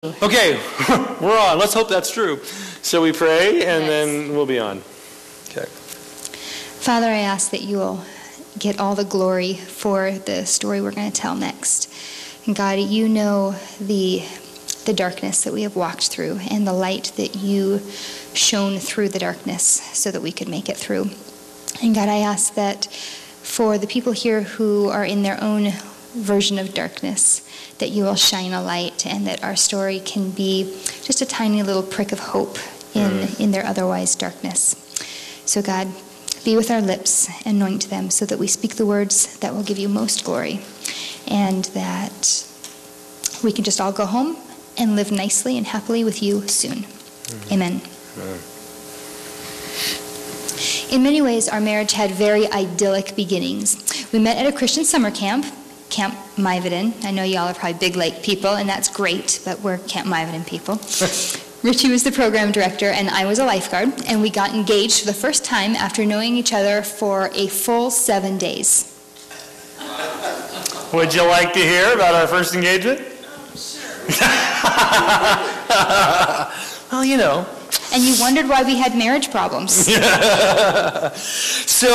Okay, we're on. Let's hope that's true. So we pray, and then we'll be on. Okay. Father, I ask that you will get all the glory for the story we're going to tell next. And God, you know the darkness that we have walked through and the light that you shone through the darkness so that we could make it through. And God, I ask that for the people here who are in their own version of darkness, that you will shine a light and that our story can be just a tiny little prick of hope in their otherwise darkness. So God, be with our lips, anoint them so that we speak the words that will give you most glory, and that we can just all go home and live nicely and happily with you soon. Amen. In many ways, our marriage had very idyllic beginnings. We met at a Christian summer camp, Camp Miveden. I know y'all are probably Big Lake people, and that's great, but we're Camp Miveden people. Richie was the program director, and I was a lifeguard, and we got engaged for the first time after knowing each other for a full 7 days. Would you like to hear about our first engagement? Sure. Well, you know. And you wondered why we had marriage problems. So,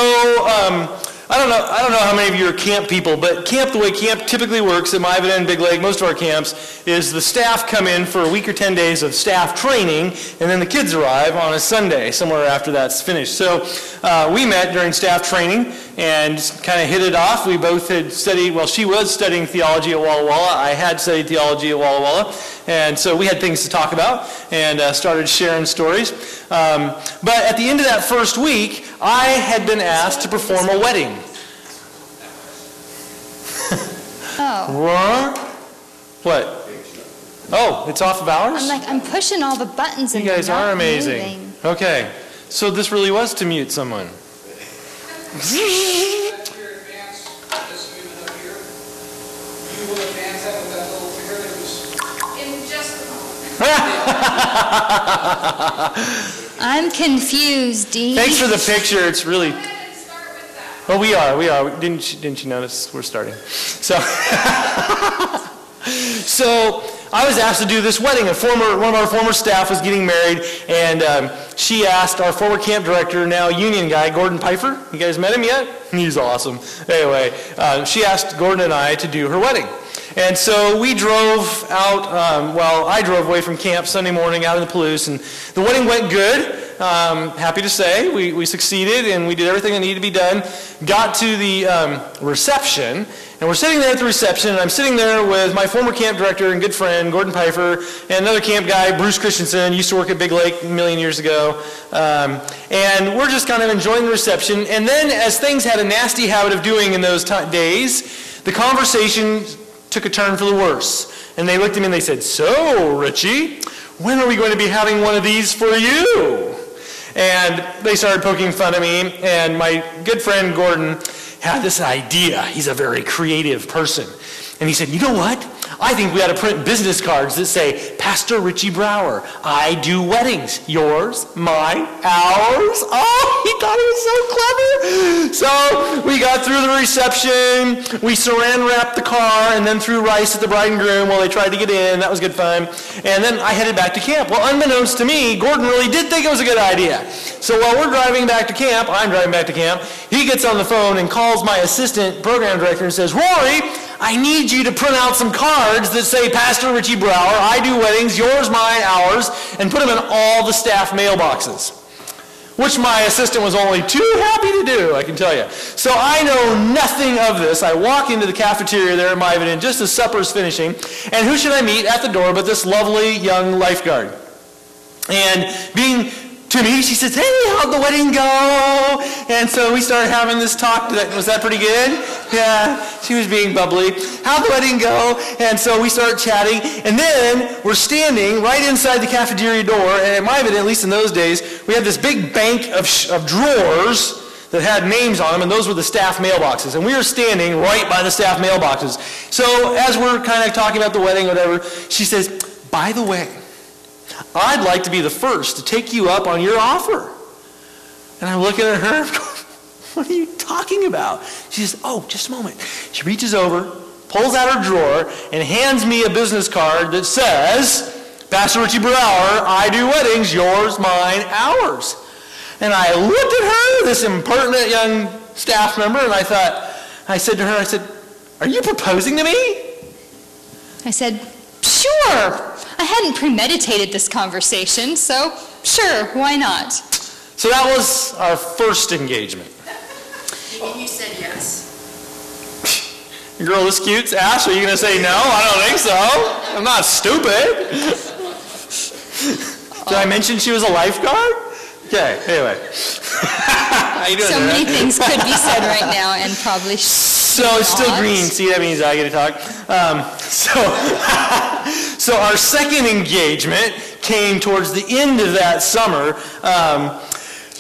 I don't know how many of you are camp people, but the way camp typically works at Miveden and Big Lake, most of our camps, is the staff come in for a week or 10 days of staff training, and then the kids arrive on a Sunday, somewhere after that's finished. So we met during staff training and kind of hit it off. We both had studied, well, she was studying theology at Walla Walla. I had studied theology at Walla Walla. And so we had things to talk about and started sharing stories. But at the end of that first week, I had been asked to perform a wedding. Oh. What? Oh, it's off of ours? I'm like, I'm pushing all the buttons and you guys are amazing. Moving. Okay. So this really was to mute someone. I'm confused, Dee. Thanks for the picture. It's really. Well, we are. Didn't you notice we're starting? So, so I was asked to do this wedding. One of our former staff was getting married, and she asked our former camp director, now union guy, Gordon Pfeiffer. You guys met him yet? He's awesome. Anyway, she asked Gordon and I to do her wedding. And so we drove out, I drove away from camp Sunday morning out in the Palouse, and the wedding went good. Happy to say we succeeded, and we did everything that needed to be done. Got to the reception, and we're sitting there at the reception, and I'm sitting there with my former camp director and good friend, Gordon Pfeiffer, and another camp guy, Bruce Christensen, used to work at Big Lake a million years ago. And we're just kind of enjoying the reception. And then, as things had a nasty habit of doing in those days, the conversation took a turn for the worse. And they looked at me and they said, "So, Richie, when are we going to be having one of these for you?" And they started poking fun at me, and my good friend Gordon had this idea. He's a very creative person. And he said, "You know what? I think we ought to print business cards that say, Pastor Richie Brower, I do weddings. Yours, mine, ours." Oh, he thought it was so clever. So we got through the reception. We saran wrapped the car and then threw rice at the bride and groom while they tried to get in. That was good fun. And then I headed back to camp. Well, unbeknownst to me, Gordon really did think it was a good idea. So while we're driving back to camp, I'm driving back to camp, he gets on the phone and calls my assistant program director and says, "Rory, I need you to print out some cards that say Pastor Richie Brower, I do weddings, yours, mine, ours, and put them in all the staff mailboxes." Which my assistant was only too happy to do, I can tell you. So I know nothing of this. I walk into the cafeteria there at Miveden just as supper is finishing, and who should I meet at the door but this lovely young lifeguard. And being Timi, she says, "Hey, how'd the wedding go?" And so we started having this talk. Was that pretty good? Yeah, she was being bubbly. "How'd the wedding go?" And so we started chatting. And then we're standing right inside the cafeteria door. And at Miveden, at least in those days, we had this big bank of drawers that had names on them, and those were the staff mailboxes. And we were standing right by the staff mailboxes. So as we're kind of talking about the wedding, whatever, she says, "By the way, I'd like to be the first to take you up on your offer." And I'm looking at her, "What are you talking about?" She says, "Oh, just a moment." She reaches over, pulls out her drawer, and hands me a business card that says, Pastor Richie Brower, I do weddings, yours, mine, ours. And I looked at her, this impertinent young staff member, and I said to her, are you proposing to me? I said, sure. I hadn't premeditated this conversation, so sure, why not? So that was our first engagement. And you said yes. Girl, this cute. Ash, are you going to say no? I don't think so. I'm not stupid. Did I mention she was a lifeguard? Okay, anyway. How you doing So there? many things could be said right now and probably So it's still green. See, that means I get to talk. So our second engagement came towards the end of that summer.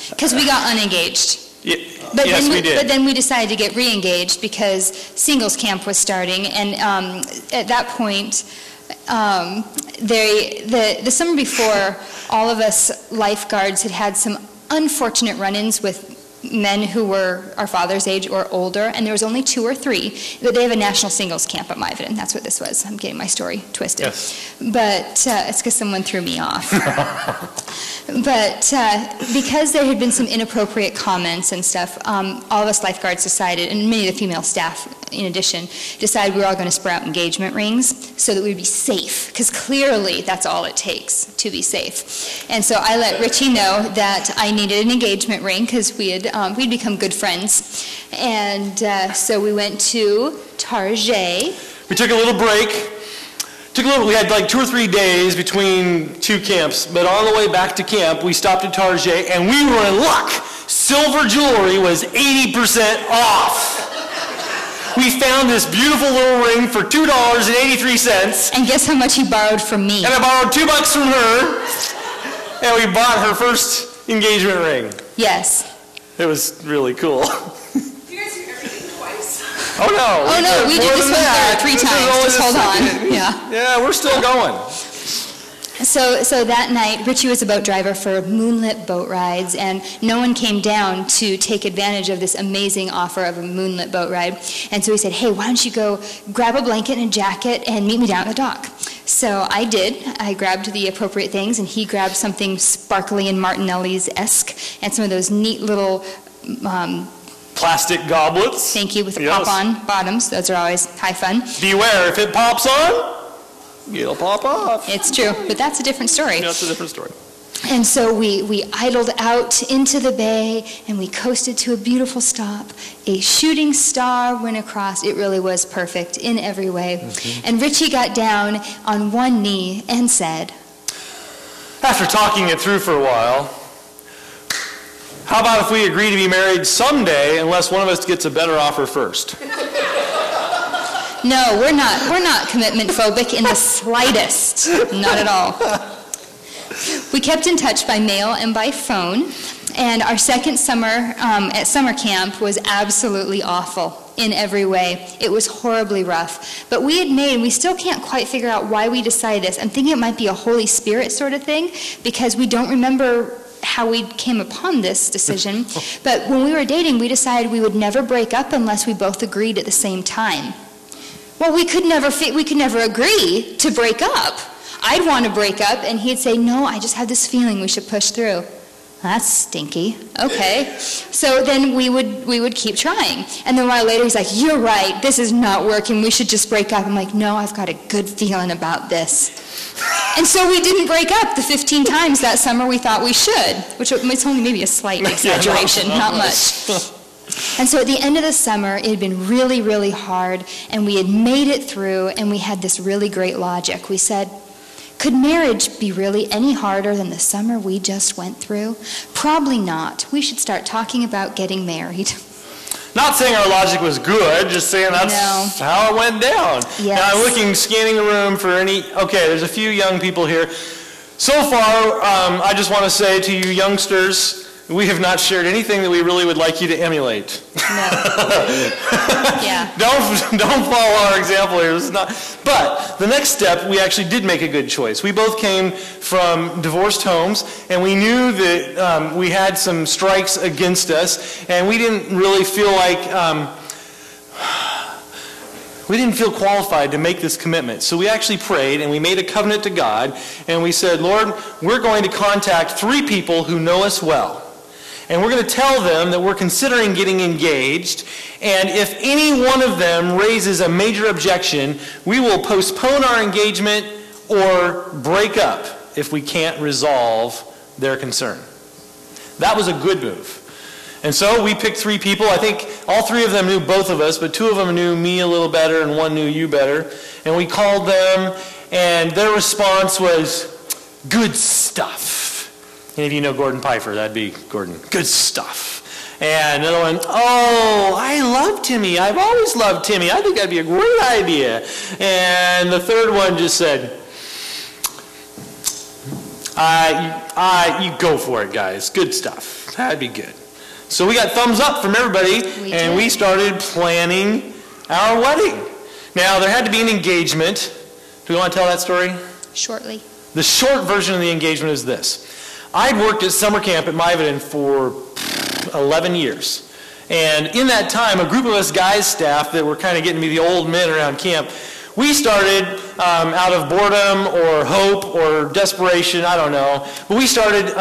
Because we got unengaged. Yes, we did. But then we decided to get re-engaged because singles camp was starting, and at that point, the summer before, all of us lifeguards had some unfortunate run-ins with men who were our father's age or older, and there was only 2 or 3. But they have a national singles camp at Myviden. That's what this was. I'm getting my story twisted. Yes. But it's because someone threw me off. But because there had been some inappropriate comments and stuff, all of us lifeguards decided, and many of the female staff in addition, decided we were all going to sprout engagement rings so that we'd be safe, because clearly that's all it takes to be safe. And so I let Richie know that I needed an engagement ring because we'd become good friends. And so we went to Target. We took a little break. We had like 2 or 3 days between 2 camps, but on the way back to camp, we stopped at Target, and we were in luck. Silver jewelry was 80% off. We found this beautiful little ring for $2.83. And guess how much he borrowed from me? And I borrowed $2 from her, and we bought her first engagement ring. Yes. It was really cool. You guys do everything twice? Oh no! Oh no, we did this one 3 times. Just hold on. Yeah. Yeah, we're still going. So that night, Richie was a boat driver for moonlit boat rides, and no one came down to take advantage of this amazing offer of a moonlit boat ride. And so he said, hey, why don't you go grab a blanket and a jacket and meet me down at the dock? So I did. I grabbed the appropriate things, and he grabbed something sparkly and Martinelli's-esque, and some of those neat little Plastic goblets. thank you, with the pop-on bottoms. Those are always high fun. Beware, if it pops on, it'll pop off. It's true, but that's a different story. That's a different story. And so we idled out into the bay, and we coasted to a beautiful stop. A shooting star went across. It really was perfect in every way. Mm-hmm. And Richie got down on one knee and said, after talking it through for a while, how about if we agree to be married someday unless one of us gets a better offer first? no, we're not commitment phobic in the slightest. Not at all. We kept in touch by mail and by phone, and our second summer at summer camp was absolutely awful in every way. It was horribly rough. But we still can't quite figure out why we decided this. I'm thinking it might be a Holy Spirit sort of thing, because we don't remember how we came upon this decision. But when we were dating, we decided we would never break up unless we both agreed at the same time. Well, we could never agree to break up. I'd want to break up, and he'd say, no, I just have this feeling we should push through. That's stinky. Okay. So then we would keep trying. And then a while later, he's like, you're right, this is not working, we should just break up. I'm like, no, I've got a good feeling about this. And so we didn't break up the 15 times that summer we thought we should, which it's only maybe a slight exaggeration, not much. And so at the end of the summer, it had been really, really hard, and we had made it through, and we had this really great logic. We said, could marriage be really any harder than the summer we just went through? Probably not. We should start talking about getting married. Not saying our logic was good, just saying that's how it went down. Yes. Now I'm scanning the room for okay, there's a few young people here. So far, I just want to say to you youngsters, we have not shared anything that we really would like you to emulate. No. Yeah. Don't follow our example here. This is not. But the next step, we actually did make a good choice. We both came from divorced homes, and we knew that we had some strikes against us, and we didn't really feel like we didn't feel qualified to make this commitment. So we actually prayed and we made a covenant to God, and we said, Lord, we're going to contact 3 people who know us well. And we're going to tell them that we're considering getting engaged, and if any one of them raises a major objection, we will postpone our engagement or break up if we can't resolve their concern. That was a good move. And so we picked 3 people. I think all 3 of them knew both of us, but 2 of them knew me a little better and 1 knew you better. And we called them, and their response was, good stuff. And if you know Gordon Pfeiffer, that'd be Gordon. Good stuff. And another one, oh, I love Timi. I've always loved Timi. I think that'd be a great idea. And the third one just said, you go for it, guys. Good stuff. That'd be good. So we got thumbs up from everybody, and we started planning our wedding. Now, there had to be an engagement. Do we want to tell that story? Shortly. The short version of the engagement is this. I'd worked at summer camp at Makeover for 11 years. And in that time, a group of us guys staff that were kind of getting to be the old men around camp, we started out of boredom or hope or desperation, I don't know, but we started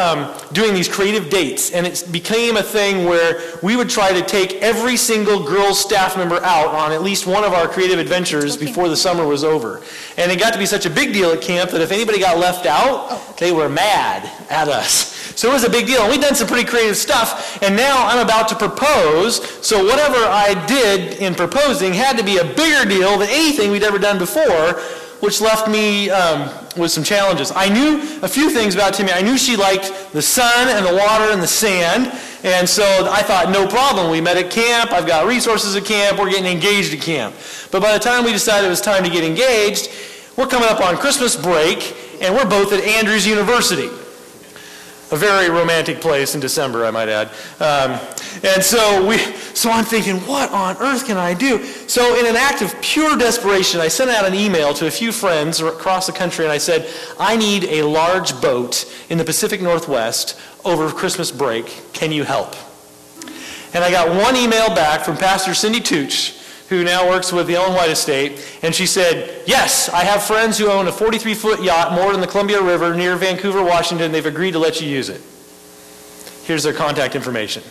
doing these creative dates, and it became a thing where we would try to take every single girl staff member out on at least one of our creative adventures before the summer was over. And it got to be such a big deal at camp that if anybody got left out, they were mad at us. So it was a big deal. And we'd done some pretty creative stuff, and now I'm about to propose, so whatever I did in proposing had to be a bigger deal than anything we'd ever done before, which left me with some challenges. I knew a few things about Timi. I knew she liked the sun and the water and the sand, and so I thought, no problem. We met at camp. I've got resources at camp. We're getting engaged at camp. But by the time we decided it was time to get engaged, we're coming up on Christmas break, and we're both at Andrews University. A very romantic place in December, I might add. And so I'm thinking, what on earth can I do? So in an act of pure desperation, I sent out an email to a few friends across the country, and I said, I need a large boat in the Pacific Northwest over Christmas break. Can you help? And I got one email back from Pastor Cindy Tooch, who now works with the Ellen White Estate, and she said, yes, I have friends who own a 43-foot yacht moored in the Columbia River near Vancouver, Washington. They've agreed to let you use it. Here's their contact information.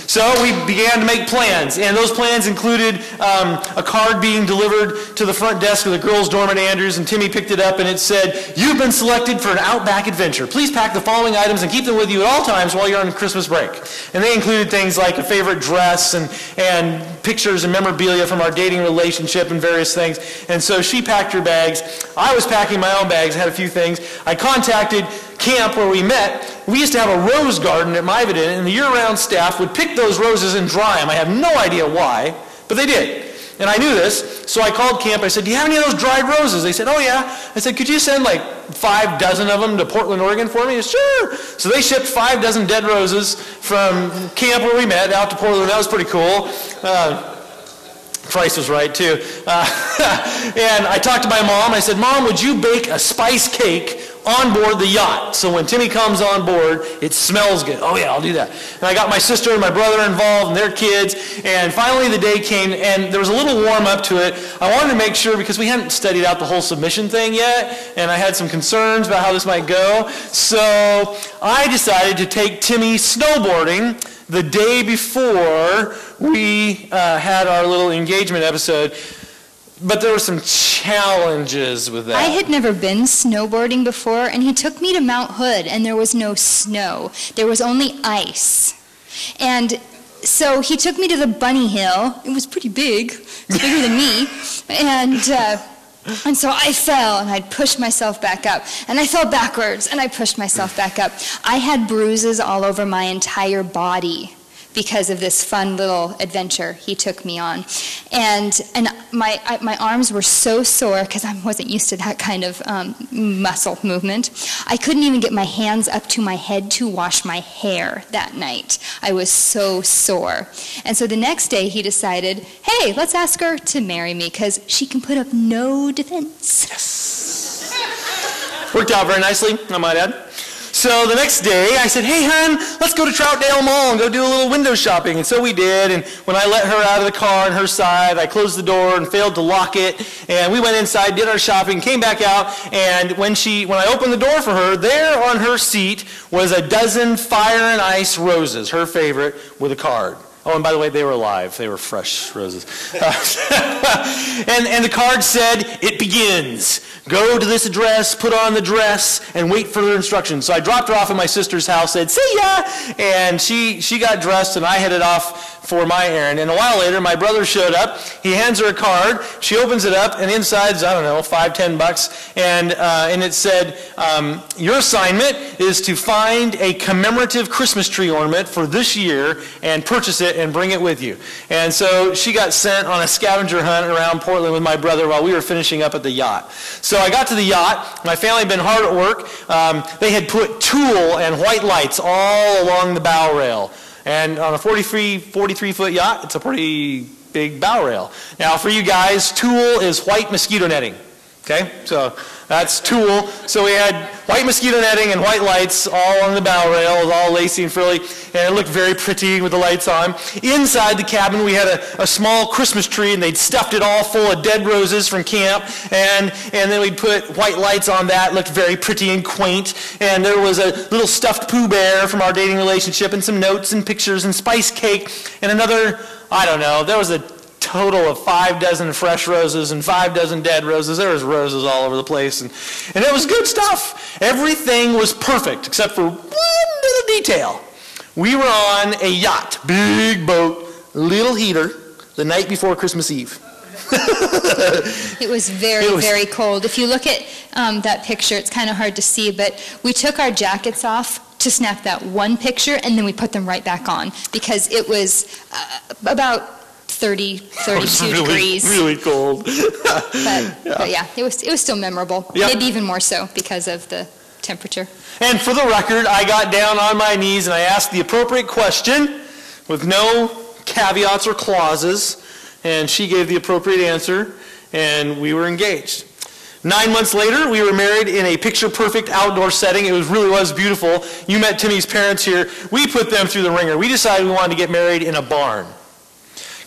So we began to make plans, and those plans included a card being delivered to the front desk of the girls' dorm at Andrews, and Timi picked it up, and it said, you've been selected for an outback adventure. Please pack the following items and keep them with you at all times while you're on Christmas break. And they included things like a favorite dress and pictures and memorabilia from our dating relationship and various things. And so she packed her bags. I was packing my own bags, had a few things. I contacted camp where we met. We used to have a rose garden at Makeover, and the year-round staff would pick those roses and dry them. I have no idea why, but they did. And I knew this, so I called camp. I said, do you have any of those dried roses? They said, oh yeah. I said, could you send like 5 dozen of them to Portland, Oregon for me? Said, sure. So they shipped 5 dozen dead roses from camp where we met out to Portland. That was pretty cool. Price was right too. And I talked to my mom. I said, Mom, would you bake a spice cake on board the yacht so when Timi comes on board, it smells good? Oh yeah, I'll do that. And I got my sister and my brother involved and their kids, and finally the day came, and there was a little warm up to it. I wanted to make sure, because we hadn't studied out the whole submission thing yet, and I had some concerns about how this might go, so I decided to take Timi snowboarding the day before we had our little engagement episode. But there were some challenges with that. I had never been snowboarding before, and he took me to Mount Hood, and there was no snow. There was only ice. And so he took me to the bunny hill. It was pretty big. It was bigger than me. And so I fell, and I'd pushed myself back up. And I fell backwards, and I pushed myself back up. I had bruises all over my entire body because of this fun little adventure he took me on. And my arms were so sore because I wasn't used to that kind of muscle movement. I couldn't even get my hands up to my head to wash my hair that night. I was so sore. And so the next day he decided, hey, let's ask her to marry me because she can put up no defense. Yes. Worked out very nicely, I might add. So the next day, I said, hey, hon, let's go to Troutdale Mall and go do a little window shopping. And so we did. And when I let her out of the car on her side, I closed the door and failed to lock it. And we went inside, did our shopping, came back out. And when I opened the door for her, there on her seat was a dozen Fire and Ice roses, her favorite, with a card. Oh, and by the way, they were alive. They were fresh roses. And the card said, it begins. Go to this address, put on the dress, and wait for further instructions. So I dropped her off at my sister's house, said, see ya! And she got dressed, and I headed off for my errand. And a while later, my brother showed up. He hands her a card. She opens it up, and inside's, I don't know, $5-10. And it said, your assignment is to find a commemorative Christmas tree ornament for this year and purchase it and bring it with you. And so she got sent on a scavenger hunt around Portland with my brother while we were finishing up at the yacht. So I got to the yacht. My family had been hard at work. They had put tulle and white lights all along the bow rail. And on a 43-foot yacht, it's a pretty big bow rail. Now, for you guys, tulle is white mosquito netting. Okay, so that's tulle. So we had white mosquito netting and white lights all on the bow rail. It was all lacy and frilly, and it looked very pretty with the lights on. Inside the cabin, we had a small Christmas tree, and they'd stuffed it all full of dead roses from camp, and then we'd put white lights on that. It looked very pretty and quaint, and there was a little stuffed Pooh Bear from our dating relationship, and some notes and pictures and spice cake, and another, I don't know, there was a total of 5 fresh roses and 5 dead roses. There was roses all over the place, and it was good stuff. Everything was perfect except for one little detail. We were on a yacht, big boat, little heater, the night before Christmas Eve. It was very cold. If you look at that picture, it's kind of hard to see, but we took our jackets off to snap that one picture, and then we put them right back on because it was about 32 degrees. Really cold. But yeah, it was still memorable. Yep. Maybe even more so because of the temperature. And for the record, I got down on my knees and I asked the appropriate question with no caveats or clauses, and she gave the appropriate answer, and we were engaged. 9 months later, we were married in a picture-perfect outdoor setting. It really was beautiful. You met Timi's parents here. We put them through the ringer. We decided we wanted to get married in a barn.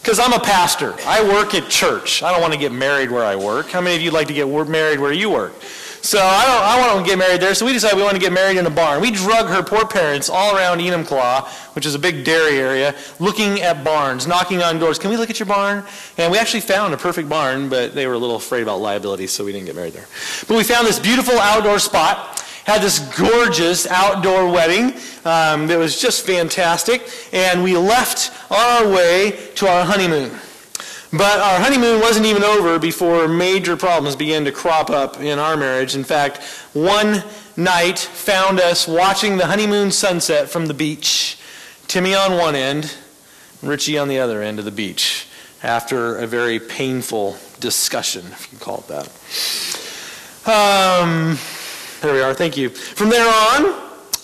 Because I'm a pastor. I work at church. I don't want to get married where I work. How many of you would like to get married where you work? So I want to get married there, so we decided we want to get married in a barn. We drug her poor parents all around Enumclaw, which is a big dairy area, looking at barns, knocking on doors. Can we look at your barn? And we actually found a perfect barn, but they were a little afraid about liability, so we didn't get married there. But we found this beautiful outdoor spot, had this gorgeous outdoor wedding that was just fantastic, and we left on our way to our honeymoon. But our honeymoon wasn't even over before major problems began to crop up in our marriage. In fact, one night found us watching the honeymoon sunset from the beach, Timi on one end, Richie on the other end of the beach, after a very painful discussion, if you can call it that. There we are, thank you. From there on,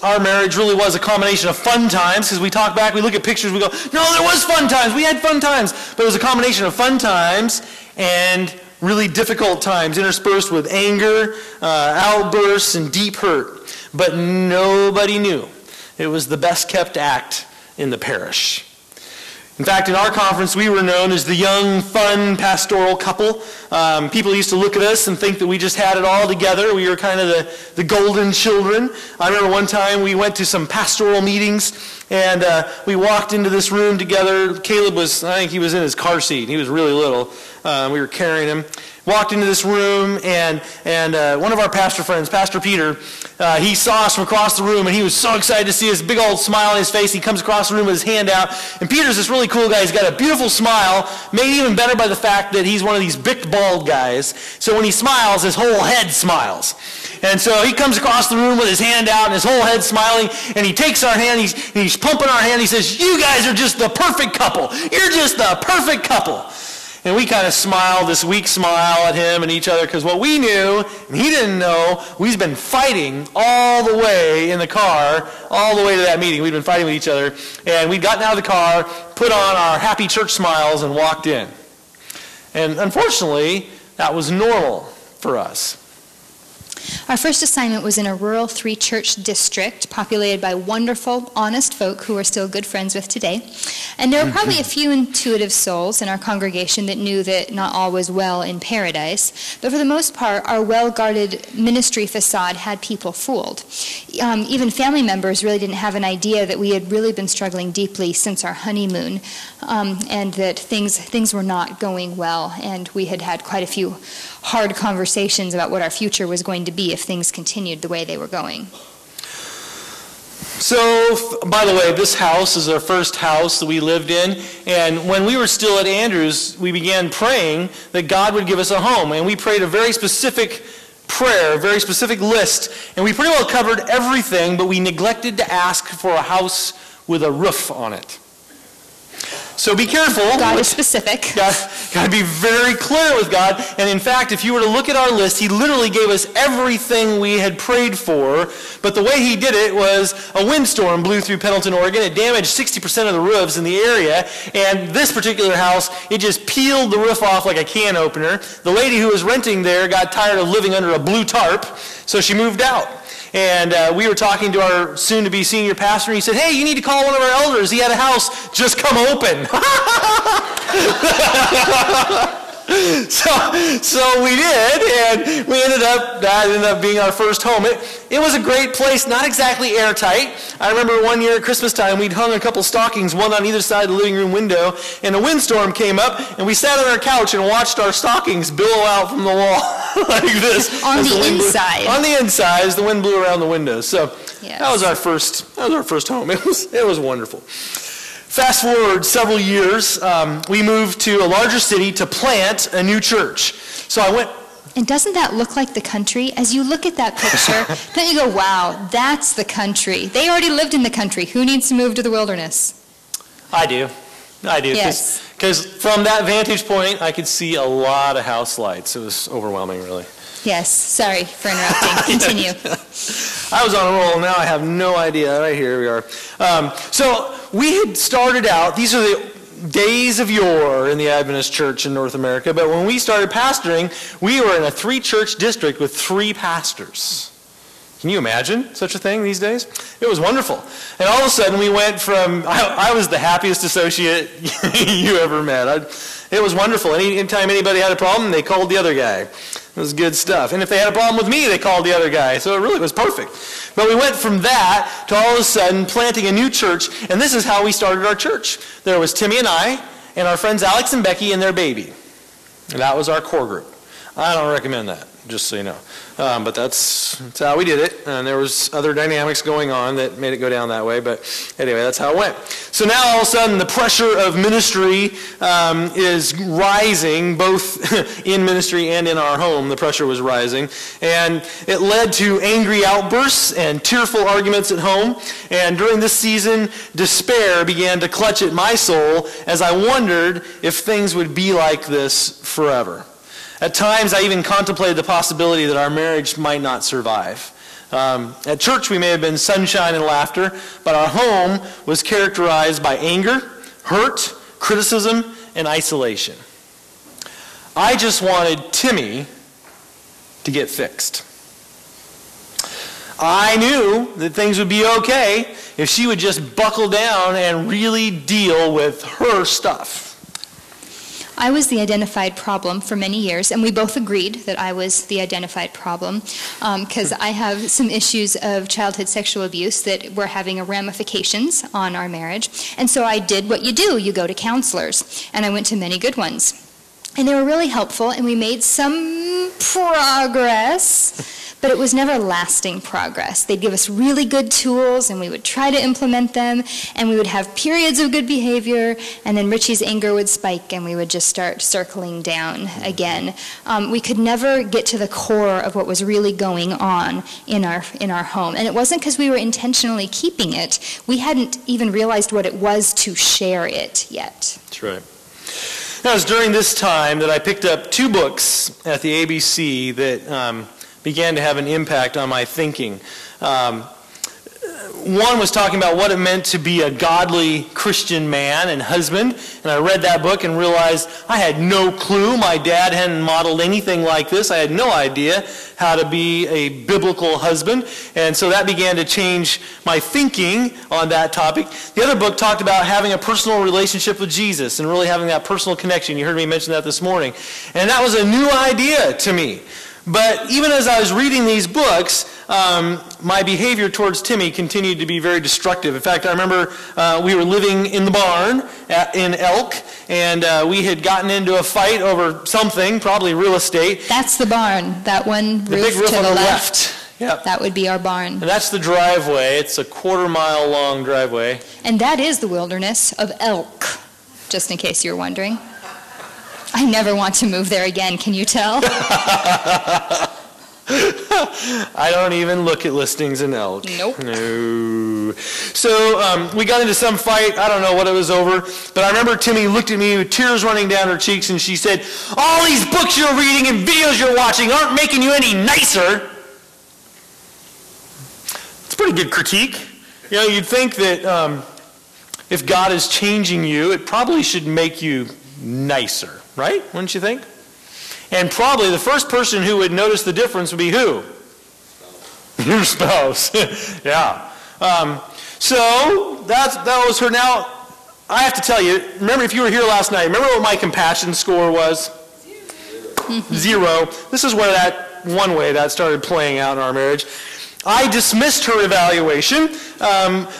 our marriage really was a combination of fun times, because we talk back, we look at pictures, we go, no, there was fun times, we had fun times. But it was a combination of fun times and really difficult times, interspersed with anger, outbursts, and deep hurt. But nobody knew. It was the best kept act in the parish. In fact, in our conference, we were known as the young, fun, pastoral couple. People used to look at us and think that we just had it all together. We were kind of the golden children. I remember one time we went to some pastoral meetings, and we walked into this room together. Caleb was, I think he was in his car seat. He was really little. We were carrying him. Walked into this room, and one of our pastor friends, Pastor Peter, he saw us from across the room, and he was so excited to see us, big old smile on his face. He comes across the room with his hand out, and Peter's this really cool guy. He's got a beautiful smile, made even better by the fact that he's one of these bicked bald guys. So when he smiles, his whole head smiles. And so he comes across the room with his hand out and his whole head smiling, and he takes our hand, he's pumping our hand, he says, you guys are just the perfect couple. You're just the perfect couple. And we kind of smiled, this weak smile at him and each other, because what we knew, and he didn't know, we've been fighting all the way in the car, all the way to that meeting. We'd been fighting with each other, and we'd gotten out of the car, put on our happy church smiles, and walked in. And unfortunately, that was normal for us. Our first assignment was in a rural 3-church district populated by wonderful, honest folk who we're still good friends with today. And there were probably a few intuitive souls in our congregation that knew that not all was well in paradise. But for the most part, our well-guarded ministry facade had people fooled. Even family members really didn't have an idea that we had really been struggling deeply since our honeymoon, and that things were not going well. And we had had quite a few hard conversations about what our future was going to be if things continued the way they were going. So, by the way, this house is our first house that we lived in, and when we were still at Andrews, we began praying that God would give us a home, and we prayed a very specific prayer, a very specific list, and we pretty well covered everything, but we neglected to ask for a house with a roof on it. So be careful. God is specific. Got to be very clear with God. And in fact, if you were to look at our list, he literally gave us everything we had prayed for. But the way he did it was a windstorm blew through Pendleton, Oregon. It damaged 60% of the roofs in the area. And this particular house, it just peeled the roof off like a can opener. The lady who was renting there got tired of living under a blue tarp, so she moved out. And we were talking to our soon-to-be senior pastor, and he said, hey, you need to call one of our elders. He had a house just come open. So we did, and that ended up being our first home. It was a great place, not exactly airtight. I remember one year at Christmas time, we'd hung a couple stockings, one on either side of the living room window, and a windstorm came up, and we sat on our couch and watched our stockings billow out from the wall like this. On the inside. On the inside, as the wind blew around the windows. So yes. That was our first home. It was wonderful. Fast forward several years, we moved to a larger city to plant a new church. So I went. And doesn't that look like the country? As you look at that picture, then you go, wow, that's the country. They already lived in the country. Who needs to move to the wilderness? I do. Yes. Because from that vantage point, I could see a lot of house lights. It was overwhelming, really. Yes. Sorry for interrupting. Continue. I was on a roll. Now I have no idea. Right here we are. So we had started out, these are the days of yore in the Adventist church in North America, but when we started pastoring, we were in a 3-church district with 3 pastors. Can you imagine such a thing these days? It was wonderful. And all of a sudden we went from, I was the happiest associate you ever met. It was wonderful. Anytime anybody had a problem, they called the other guy. It was good stuff. And if they had a problem with me, they called the other guy. So it really was perfect. But we went from that to all of a sudden planting a new church, and this is how we started our church. There was Timi and I, and our friends Alex and Becky and their baby. And that was our core group. I don't recommend that, just so you know. But that's how we did it. And there was other dynamics going on that made it go down that way. But anyway, that's how it went. So now all of a sudden the pressure of ministry is rising, both in ministry and in our home. The pressure was rising. And it led to angry outbursts and tearful arguments at home. And during this season, despair began to clutch at my soul as I wondered if things would be like this forever. At times, I even contemplated the possibility that our marriage might not survive. At church, we may have been sunshine and laughter, but our home was characterized by anger, hurt, criticism, and isolation. I just wanted Timi to get fixed. I knew that things would be okay if she would just buckle down and really deal with her stuff. I was the identified problem for many years, and we both agreed that I was the identified problem because I have some issues of childhood sexual abuse that were having ramifications on our marriage. And so I did what you do. You go to counselors, and I went to many good ones. And they were really helpful, and we made some progress, but it was never lasting progress. They'd give us really good tools, and we would try to implement them, and we would have periods of good behavior, and then Richie's anger would spike, and we would just start circling down again. We could never get to the core of what was really going on in our home. And it wasn't because we were intentionally keeping it. We hadn't even realized what it was to share it yet. That's right. Now, it was during this time that I picked up 2 books at the ABC that began to have an impact on my thinking. One was talking about what it meant to be a godly Christian man and husband. And I read that book and realized I had no clue. My dad hadn't modeled anything like this. I had no idea how to be a biblical husband. And so that began to change my thinking on that topic. The other book talked about having a personal relationship with Jesus and really having that personal connection. You heard me mention that this morning. And that was a new idea to me. But even as I was reading these books, my behavior towards Timi continued to be very destructive. In fact, I remember we were living in the barn in Elk, and we had gotten into a fight over something, probably real estate. That's the barn, that one The roof big roof to on the the left. Yep. That would be our barn. And that's the driveway. It's a 1/4-mile long driveway. And that is the wilderness of Elk, just in case you're wondering. I never want to move there again, can you tell? I don't even look at listings in Elk. Nope. No. So we got into some fight. I don't know what it was over. But I remember Timi looked at me with tears running down her cheeks, and she said, "All these books you're reading and videos you're watching aren't making you any nicer." It's a pretty good critique. You know, you'd think that if God is changing you, it probably should make you nicer, right? Wouldn't you think? And probably the first person who would notice the difference would be who? Your spouse. Yeah. So that was her. Now, I have to tell you, remember if you were here last night, remember what my compassion score was? 0. This is where that one way that started playing out in our marriage. I dismissed her evaluation,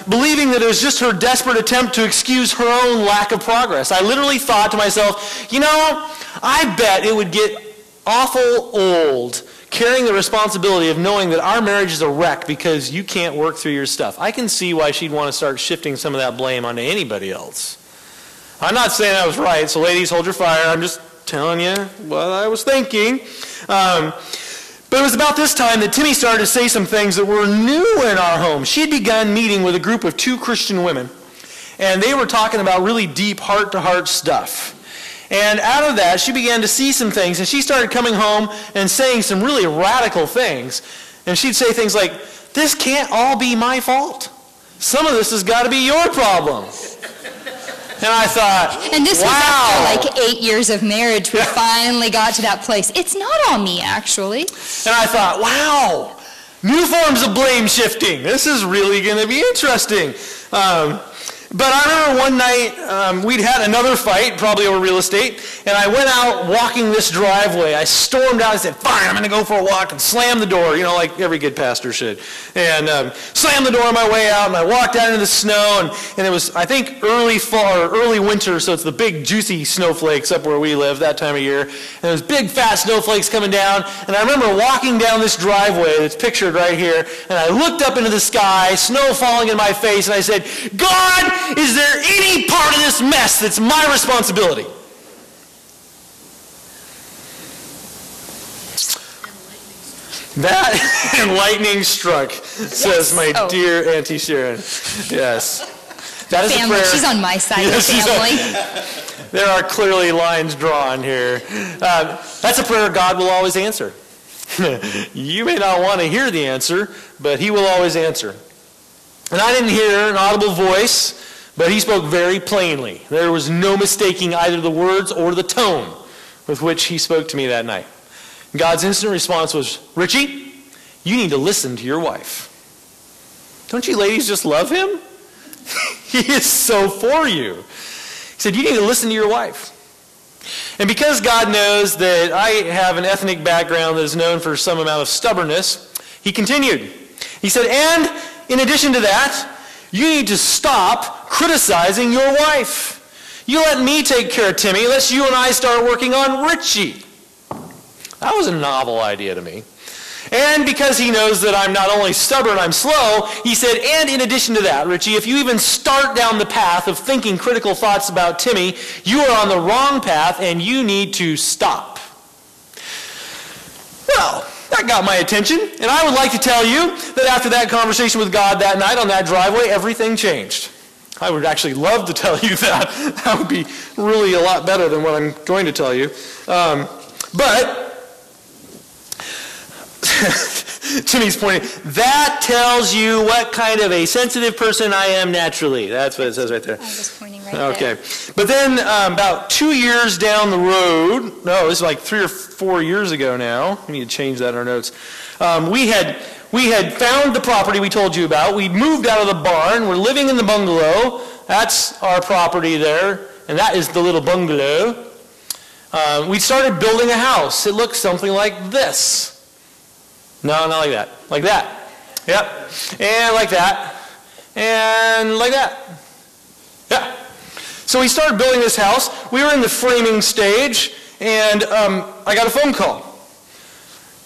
believing that it was just her desperate attempt to excuse her own lack of progress. I literally thought to myself, you know, I bet it would get awful old carrying the responsibility of knowing that our marriage is a wreck because you can't work through your stuff. I can see why she'd want to start shifting some of that blame onto anybody else. I'm not saying I was right, so ladies, hold your fire. I'm just telling you what I was thinking. But it was about this time that Timi started to say some things that were new in our home. She had begun meeting with a group of 2 Christian women, and they were talking about really deep heart-to-heart stuff. And out of that, she began to see some things, and she started coming home and saying some really radical things. And she'd say things like, "This can't all be my fault. Some of this has got to be your problem." And I thought, And this wow. was after like 8 years of marriage, we finally got to that place. It's not all me, actually. And I thought, wow, new forms of blame shifting. This is really going to be interesting. But I remember one night we'd had another fight, probably over real estate, and I went out walking this driveway. I stormed out and said, "Fine, I'm going to go for a walk," and slammed the door, you know, like every good pastor should. And slammed the door on my way out, and I walked out into the snow, and it was, I think, early fall or early winter, so it's the big juicy snowflakes up where we live that time of year. And there was big fat snowflakes coming down, and I remember walking down this driveway that's pictured right here, and I looked up into the sky, snow falling in my face, and I said, "God, is there any part of this mess that's my responsibility?" That and lightning struck, says my dear Auntie Sharon. Yes. That is Family. a prayer. She's on my side of Yes, the she's family. There are clearly lines drawn here. That's a prayer God will always answer. You may not want to hear the answer, but He will always answer. And I didn't hear an audible voice, but He spoke very plainly. There was no mistaking either the words or the tone with which He spoke to me that night. God's instant response was, "Richie, you need to listen to your wife." Don't you ladies just love Him? He is so for you. He said, "You need to listen to your wife." And because God knows that I have an ethnic background that is known for some amount of stubbornness, He continued. He said, "And in addition to that, you need to stop criticizing your wife. You let me take care of Timi. Let's you and I start working on Richie." That was a novel idea to me. And because He knows that I'm not only stubborn, I'm slow, He said, "And in addition to that, Richie, if you even start down the path of thinking critical thoughts about Timi, you are on the wrong path and you need to stop." Well, that got my attention, and I would like to tell you that after that conversation with God that night on that driveway, everything changed. I would actually love to tell you that. That would be really a lot better than what I'm going to tell you. But Timi's pointing. That tells you what kind of a sensitive person I am naturally. That's what it says right there. I was pointing right there. Okay. But then about 2 years down the road, no, this is like 3 or 4 years ago now. We need to change that in our notes. We had found the property we told you about. We moved out of the barn. We're living in the bungalow. That's our property there. And that is the little bungalow. We started building a house. It looks something like this. No, not like that. Like that. Yep. And like that. And like that. Yeah. So we started building this house. We were in the framing stage, and I got a phone call.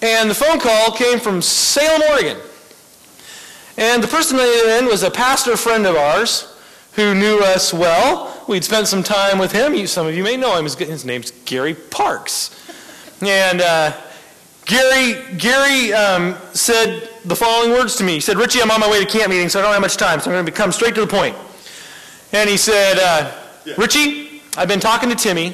And the phone call came from Salem, Oregon. And the person that it in was a pastor friend of ours who knew us well. We'd spent some time with him. Some of you may know him. His name's Gary Parks. And Gary said the following words to me. He said, Richie, I'm on my way to camp meeting, so I don't have much time, so I'm going to come straight to the point. And he said, Richie, I've been talking to Timi,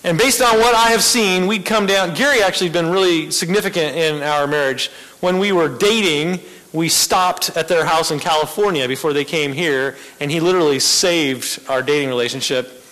and based on what I have seen, we'd come down. Gary actually has been really significant in our marriage. When we were dating, we stopped at their house in California before they came here, and he literally saved our dating relationship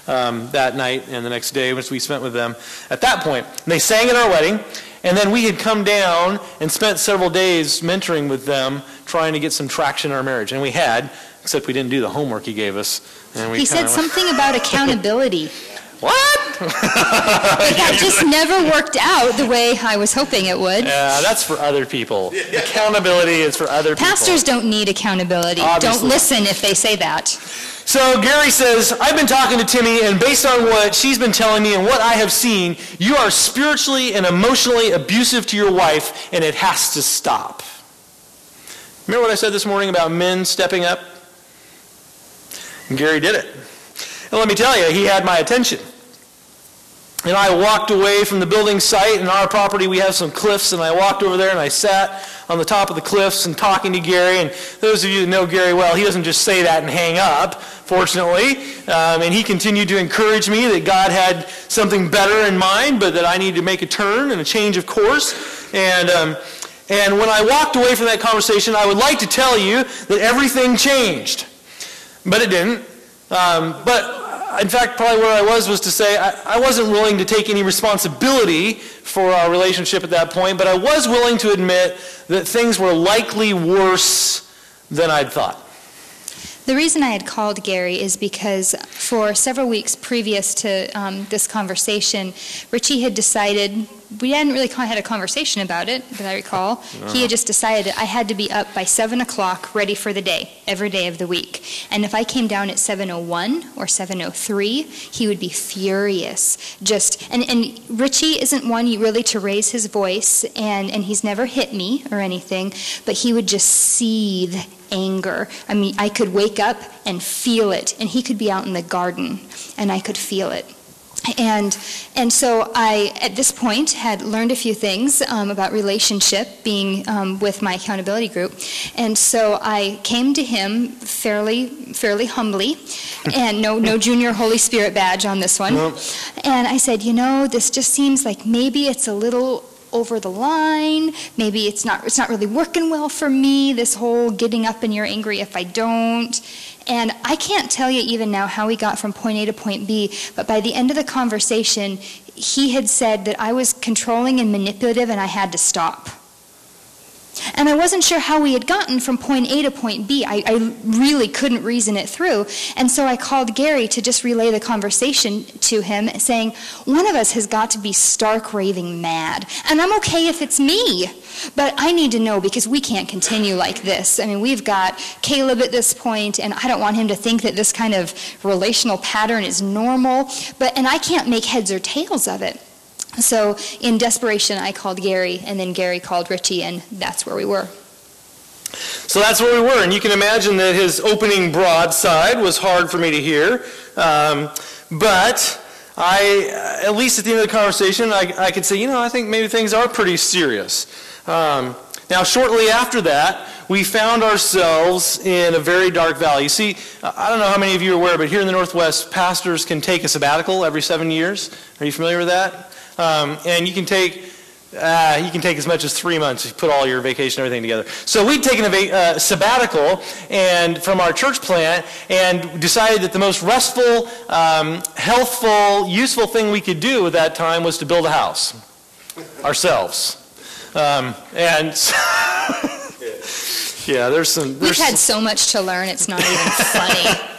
that night and the next day, which we spent with them at that point. And they sang at our wedding, and then we had come down and spent several days mentoring with them, trying to get some traction in our marriage. And we had, except we didn't do the homework he gave us. And He said something about accountability. What? That just never worked out the way I was hoping it would. Yeah, that's for other people. Accountability is for other people. Pastors don't need accountability. Obviously. Don't listen if they say that. So Gary says, I've been talking to Timi, and based on what she's been telling me and what I have seen, you are spiritually and emotionally abusive to your wife, and it has to stop. Remember what I said this morning about men stepping up? And Gary did it. And let me tell you, he had my attention. And I walked away from the building site. In our property, we have some cliffs, and I walked over there and I sat on the top of the cliffs and talking to Gary. And those of you that know Gary well, he doesn't just say that and hang up, fortunately. And he continued to encourage me that God had something better in mind, but that I needed to make a turn and a change of course. And when I walked away from that conversation, I would like to tell you that everything changed. But it didn't. But in fact, probably where I was to say I wasn't willing to take any responsibility for our relationship at that point, but I was willing to admit that things were likely worse than I'd thought. The reason I had called Gary is because for several weeks previous to this conversation, Richie had decided, we hadn't really had a conversation about it, that I recall. He had just decided I had to be up by 7 o'clock ready for the day, every day of the week. And if I came down at 7:01 or 7:03, he would be furious. And Richie isn't one really to raise his voice, and he's never hit me or anything, but he would just seethe anger. I mean, I could wake up and feel it, and he could be out in the garden, and I could feel it. And so I, at this point, had learned a few things about relationship, being with my accountability group. And so I came to him fairly humbly, and no junior Holy Spirit badge on this one. Nope. And I said, this just seems like maybe it's a little over the line. Maybe it's not really working well for me, this whole getting up and you're angry if I don't. And I can't tell you even now how we got from point A to point B, but by the end of the conversation, he had said that I was controlling and manipulative and I had to stop. And I wasn't sure how we had gotten from point A to point B. I really couldn't reason it through. And so I called Gary to just relay the conversation to him, saying, one of us has got to be stark raving mad. And I'm okay if it's me. But I need to know, because we can't continue like this. I mean, we've got Caleb at this point, and I don't want him to think that this kind of relational pattern is normal. And I can't make heads or tails of it. So in desperation, I called Gary, and then Gary called Richie, and that's where we were. So that's where we were, and you can imagine that his opening broadside was hard for me to hear. But I, at least at the end of the conversation, I could say, I think maybe things are pretty serious. Now, shortly after that, we found ourselves in a very dark valley. You see, I don't know how many of you are aware, but here in the Northwest, pastors can take a sabbatical every 7 years. Are you familiar with that? And you can take You can take as much as 3 months if you put all your vacation and everything together. So we'd taken a sabbatical and from our church plant and decided that the most restful, healthful, useful thing we could do at that time was to build a house ourselves. And yeah, We've had so much to learn, it's not even funny.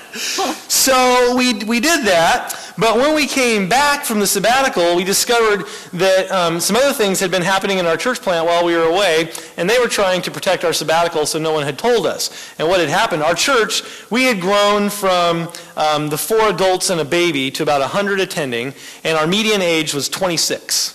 So we did that, but when we came back from the sabbatical, we discovered that some other things had been happening in our church plant while we were away, and they were trying to protect our sabbatical so no one had told us. And what had happened, our church, we had grown from the 4 adults and a baby to about 100 attending, and our median age was 26.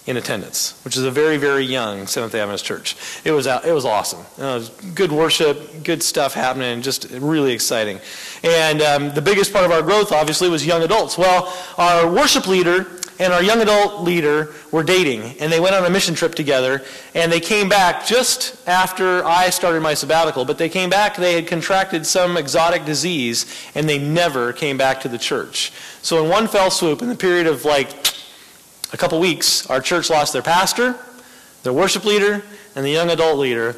In attendance, which is a very, very young Seventh-day Adventist church. It was awesome. It was good worship, good stuff happening, just really exciting. And the biggest part of our growth, obviously, was young adults. Well, our worship leader and our young adult leader were dating, and they went on a mission trip together, and they came back just after I started my sabbatical, but they came back, they had contracted some exotic disease, and they never came back to the church. So in one fell swoop, in the period of a couple weeks, our church lost their pastor, their worship leader, and the young adult leader,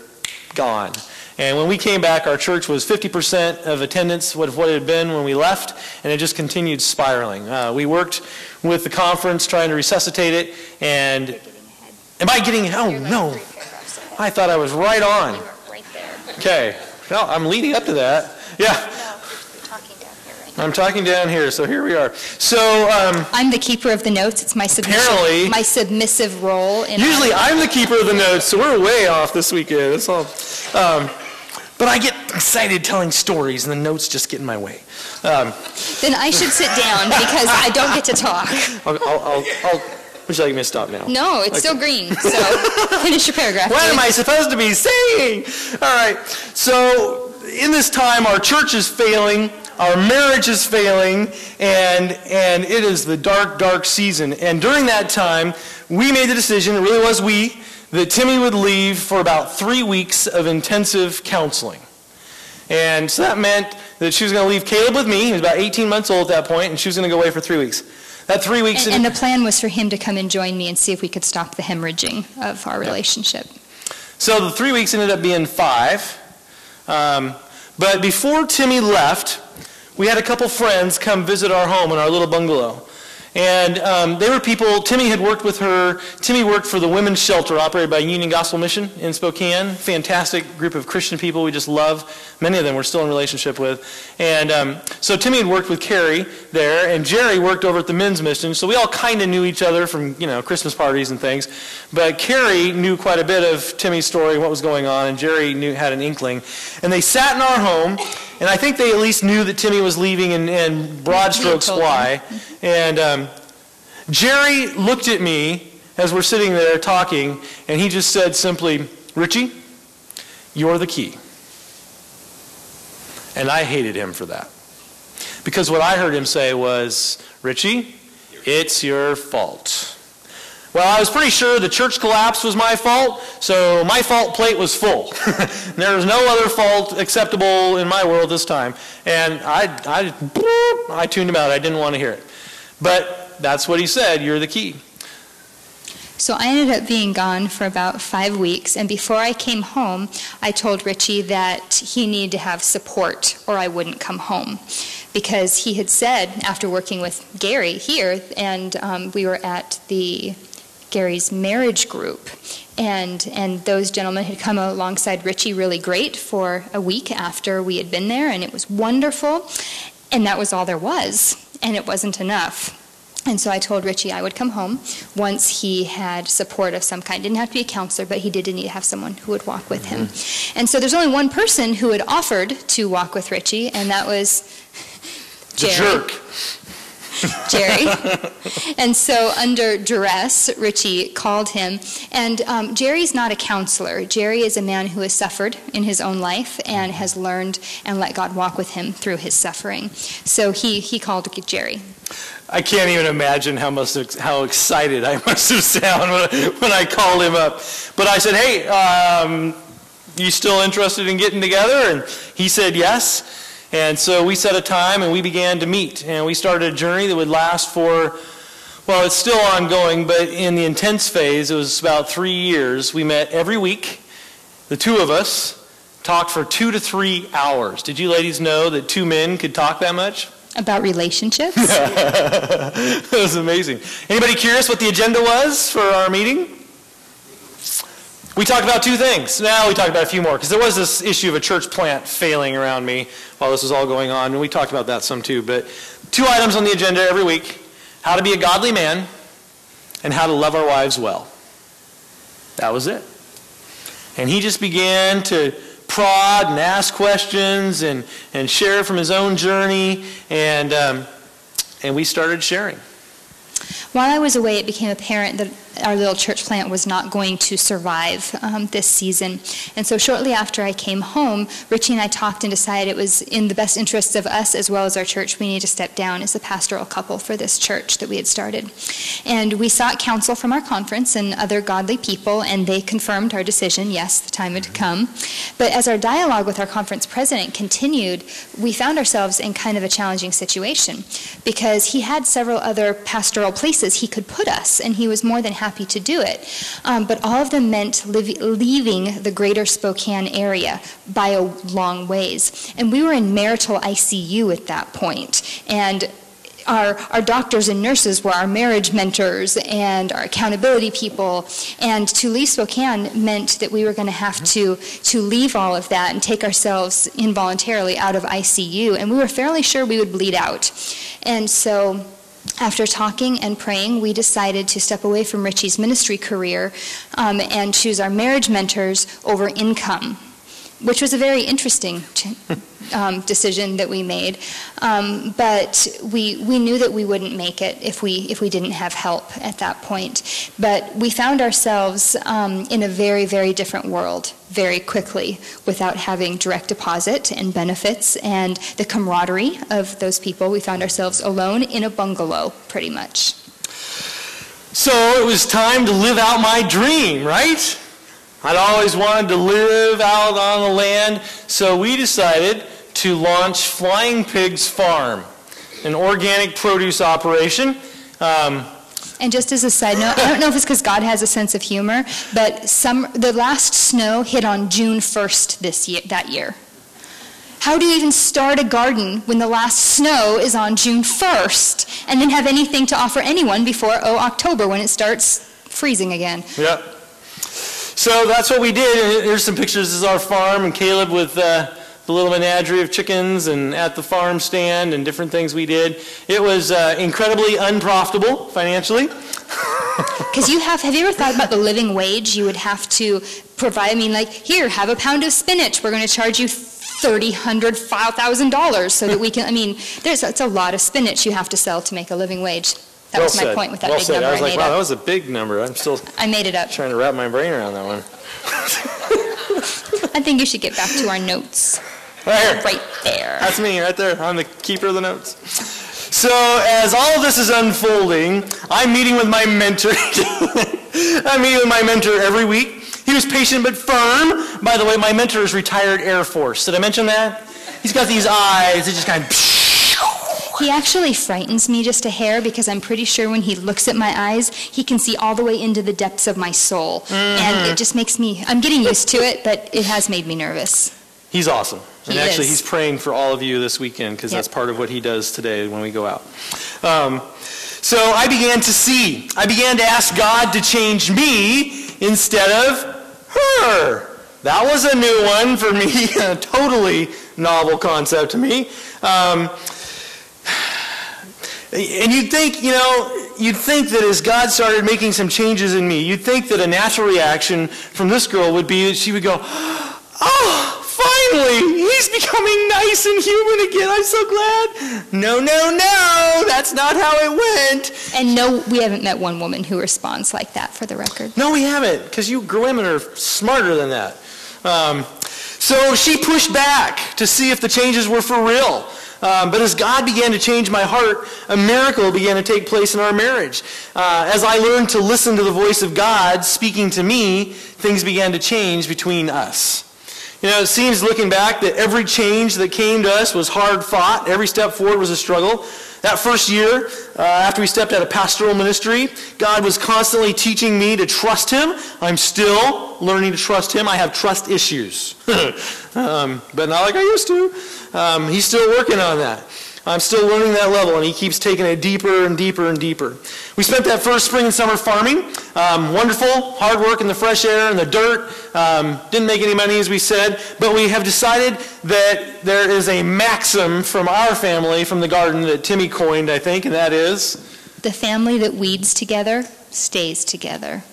gone. And when we came back, our church was 50% of attendance what it had been when we left, and it just continued spiraling. We worked with the conference trying to resuscitate it, and am I getting, oh no, I thought I was right on. Okay, well, I'm leading up to that. Yeah. I'm talking down here, so here we are. So I'm the keeper of the notes. It's my submissive role. Usually I'm the keeper of the notes, so we're way off this weekend. That's all. But I get excited telling stories, and the notes just get in my way. Then I should sit down because I don't get to talk. Would you like me to stop now? No, it's still green, so finish your paragraph. What am I supposed to be saying? All right. So in this time, our church is failing. Our marriage is failing, and it is the dark, dark season. And during that time, we made the decision, it really was we, that Timi would leave for about 3 weeks of intensive counseling. And so that meant that she was going to leave Caleb with me. He was about 18 months old at that point, and she was going to go away for 3 weeks. That 3 weeks... And the plan was for him to come and join me and see if we could stop the hemorrhaging of our relationship. So the 3 weeks ended up being 5. But before Timi left, we had a couple friends come visit our home in our little bungalow. And they were people, Timi had worked with her. Timi worked for the women's shelter operated by Union Gospel Mission in Spokane. Fantastic group of Christian people we just love. Many of them we're still in relationship with. And so Timi had worked with Carrie there, and Jerry worked over at the men's mission. So we all kind of knew each other from, Christmas parties and things. But Carrie knew quite a bit of Timi's story, what was going on, and Jerry had an inkling. And they sat in our home, and I think they at least knew that Timi was leaving and broad strokes why. And Jerry looked at me as we're sitting there talking, and he just said simply, "Richie, you're the key." And I hated him for that. Because what I heard him say was, "Richie, it's your fault." Well, I was pretty sure the church collapse was my fault, so my fault plate was full. There was no other fault acceptable in my world this time. And I tuned him out. I didn't want to hear it. But that's what he said, "You're the key." So I ended up being gone for about 5 weeks, and before I came home, I told Richie that he needed to have support or I wouldn't come home. Because he had said, after working with Gary here, and we were at Gary's marriage group, and those gentlemen had come alongside Richie really great for a week after we had been there, and it was wonderful, and that was all there was, and it wasn't enough. And so I told Richie I would come home once he had support of some kind. Didn't have to be a counselor, but he did need to have someone who would walk with him. And so there's only one person who had offered to walk with Richie, and that was Jerry. The jerk. Jerry. And so under duress, Richie called him. And Jerry's not a counselor. Jerry is a man who has suffered in his own life and has learned and let God walk with him through his suffering. So he called Jerry. I can't even imagine how excited I must have sounded when I called him up. But I said, "Hey, you still interested in getting together?" And he said yes. And so we set a time and we began to meet. And we started a journey that would last for Well, it's still ongoing, but in the intense phase, it was about 3 years. We met every week. The two of us talked for 2 to 3 hours. Did you ladies know that 2 men could talk that much? About relationships? That was amazing. Anybody curious what the agenda was for our meeting? We talked about 2 things. Now we talked about a few more, because there was this issue of a church plant failing around me while this was all going on, and we talked about that some too. But 2 items on the agenda every week: how to be a godly man and how to love our wives well. That was it. And he just began to prod and ask questions and share from his own journey, and we started sharing. While I was away, it became apparent that our little church plant was not going to survive this season. And so shortly after I came home, Richie and I talked and decided it was in the best interests of us as well as our church. We needed to step down as the pastoral couple for this church that we had started. And we sought counsel from our conference and other godly people, and they confirmed our decision. Yes, the time had come. But as our dialogue with our conference president continued, we found ourselves in kind of a challenging situation, because he had several other pastoral places he could put us, and he was more than happy to do it. But all of them meant leaving the greater Spokane area by a long ways. And we were in marital ICU at that point. And our doctors and nurses were our marriage mentors and our accountability people. And to leave Spokane meant that we were going to have to leave all of that and take ourselves involuntarily out of ICU. And we were fairly sure we would bleed out. And so after talking and praying, we decided to step away from Richie's ministry career and choose our marriage mentors over income, which was a very interesting decision that we made. But we knew that we wouldn't make it if we didn't have help at that point. But we found ourselves in a very, very different world very quickly without having direct deposit and benefits and the camaraderie of those people. We found ourselves alone in a bungalow, pretty much. So it was time to live out my dream, right? I'd always wanted to live out on the land, so we decided to launch Flying Pigs Farm, an organic produce operation. And just as a side note, I don't know if it's because God has a sense of humor, but the last snow hit on June 1st that year. How do you even start a garden when the last snow is on June 1st and then have anything to offer anyone before, October, when it starts freezing again? Yep. So that's what we did. And here's some pictures. This is our farm, and Caleb with the little menagerie of chickens and at the farm stand and different things we did. It was incredibly unprofitable financially. Because have you ever thought about the living wage you would have to provide? I mean, like, here, have a pound of spinach. We're going to charge you $1,000 so that we can, I mean, it's a lot of spinach you have to sell to make a living wage. That was my point with that big number I made up. I was like, wow, that was a big number. I made it up. Trying to wrap my brain around that one. I think you should get back to our notes. Right here. Right there. That's me, right there. I'm the keeper of the notes. So as all of this is unfolding, I'm meeting with my mentor. I'm meeting with my mentor every week. He was patient but firm. By the way, my mentor is retired Air Force. Did I mention that? He's got these eyes that just kind of... He actually frightens me just a hair, because I'm pretty sure when he looks at my eyes, he can see all the way into the depths of my soul. Mm-hmm. And it just makes me, I'm getting used to it, but it has made me nervous. He's awesome. And actually, he's praying for all of you this weekend, because that's part of what he does today when we go out. So I began to see. I began to ask God to change me instead of her. That was a new one for me, a totally novel concept to me. And you'd think that as God started making some changes in me, you'd think that a natural reaction from this girl would be that she would go, oh, finally, he's becoming nice and human again. I'm so glad. No, that's not how it went. And no, we haven't met one woman who responds like that, for the record. No, we haven't, because you women are smarter than that. So she pushed back to see if the changes were for real. But as God began to change my heart, a miracle began to take place in our marriage. As I learned to listen to the voice of God speaking to me, things began to change between us. You know, it seems looking back that every change that came to us was hard fought. Every step forward was a struggle. That first year, after we stepped out of pastoral ministry, God was constantly teaching me to trust him. I'm still learning to trust him. I have trust issues, but not like I used to. He's still working on that. I'm still learning that level, and he keeps taking it deeper and deeper and deeper. We spent that first spring and summer farming. Wonderful, hard work in the fresh air and the dirt. Didn't make any money, as we said, but we have decided that there is a maxim from our family, from the garden, that Timi coined, I think, and that is... The family that weeds together stays together.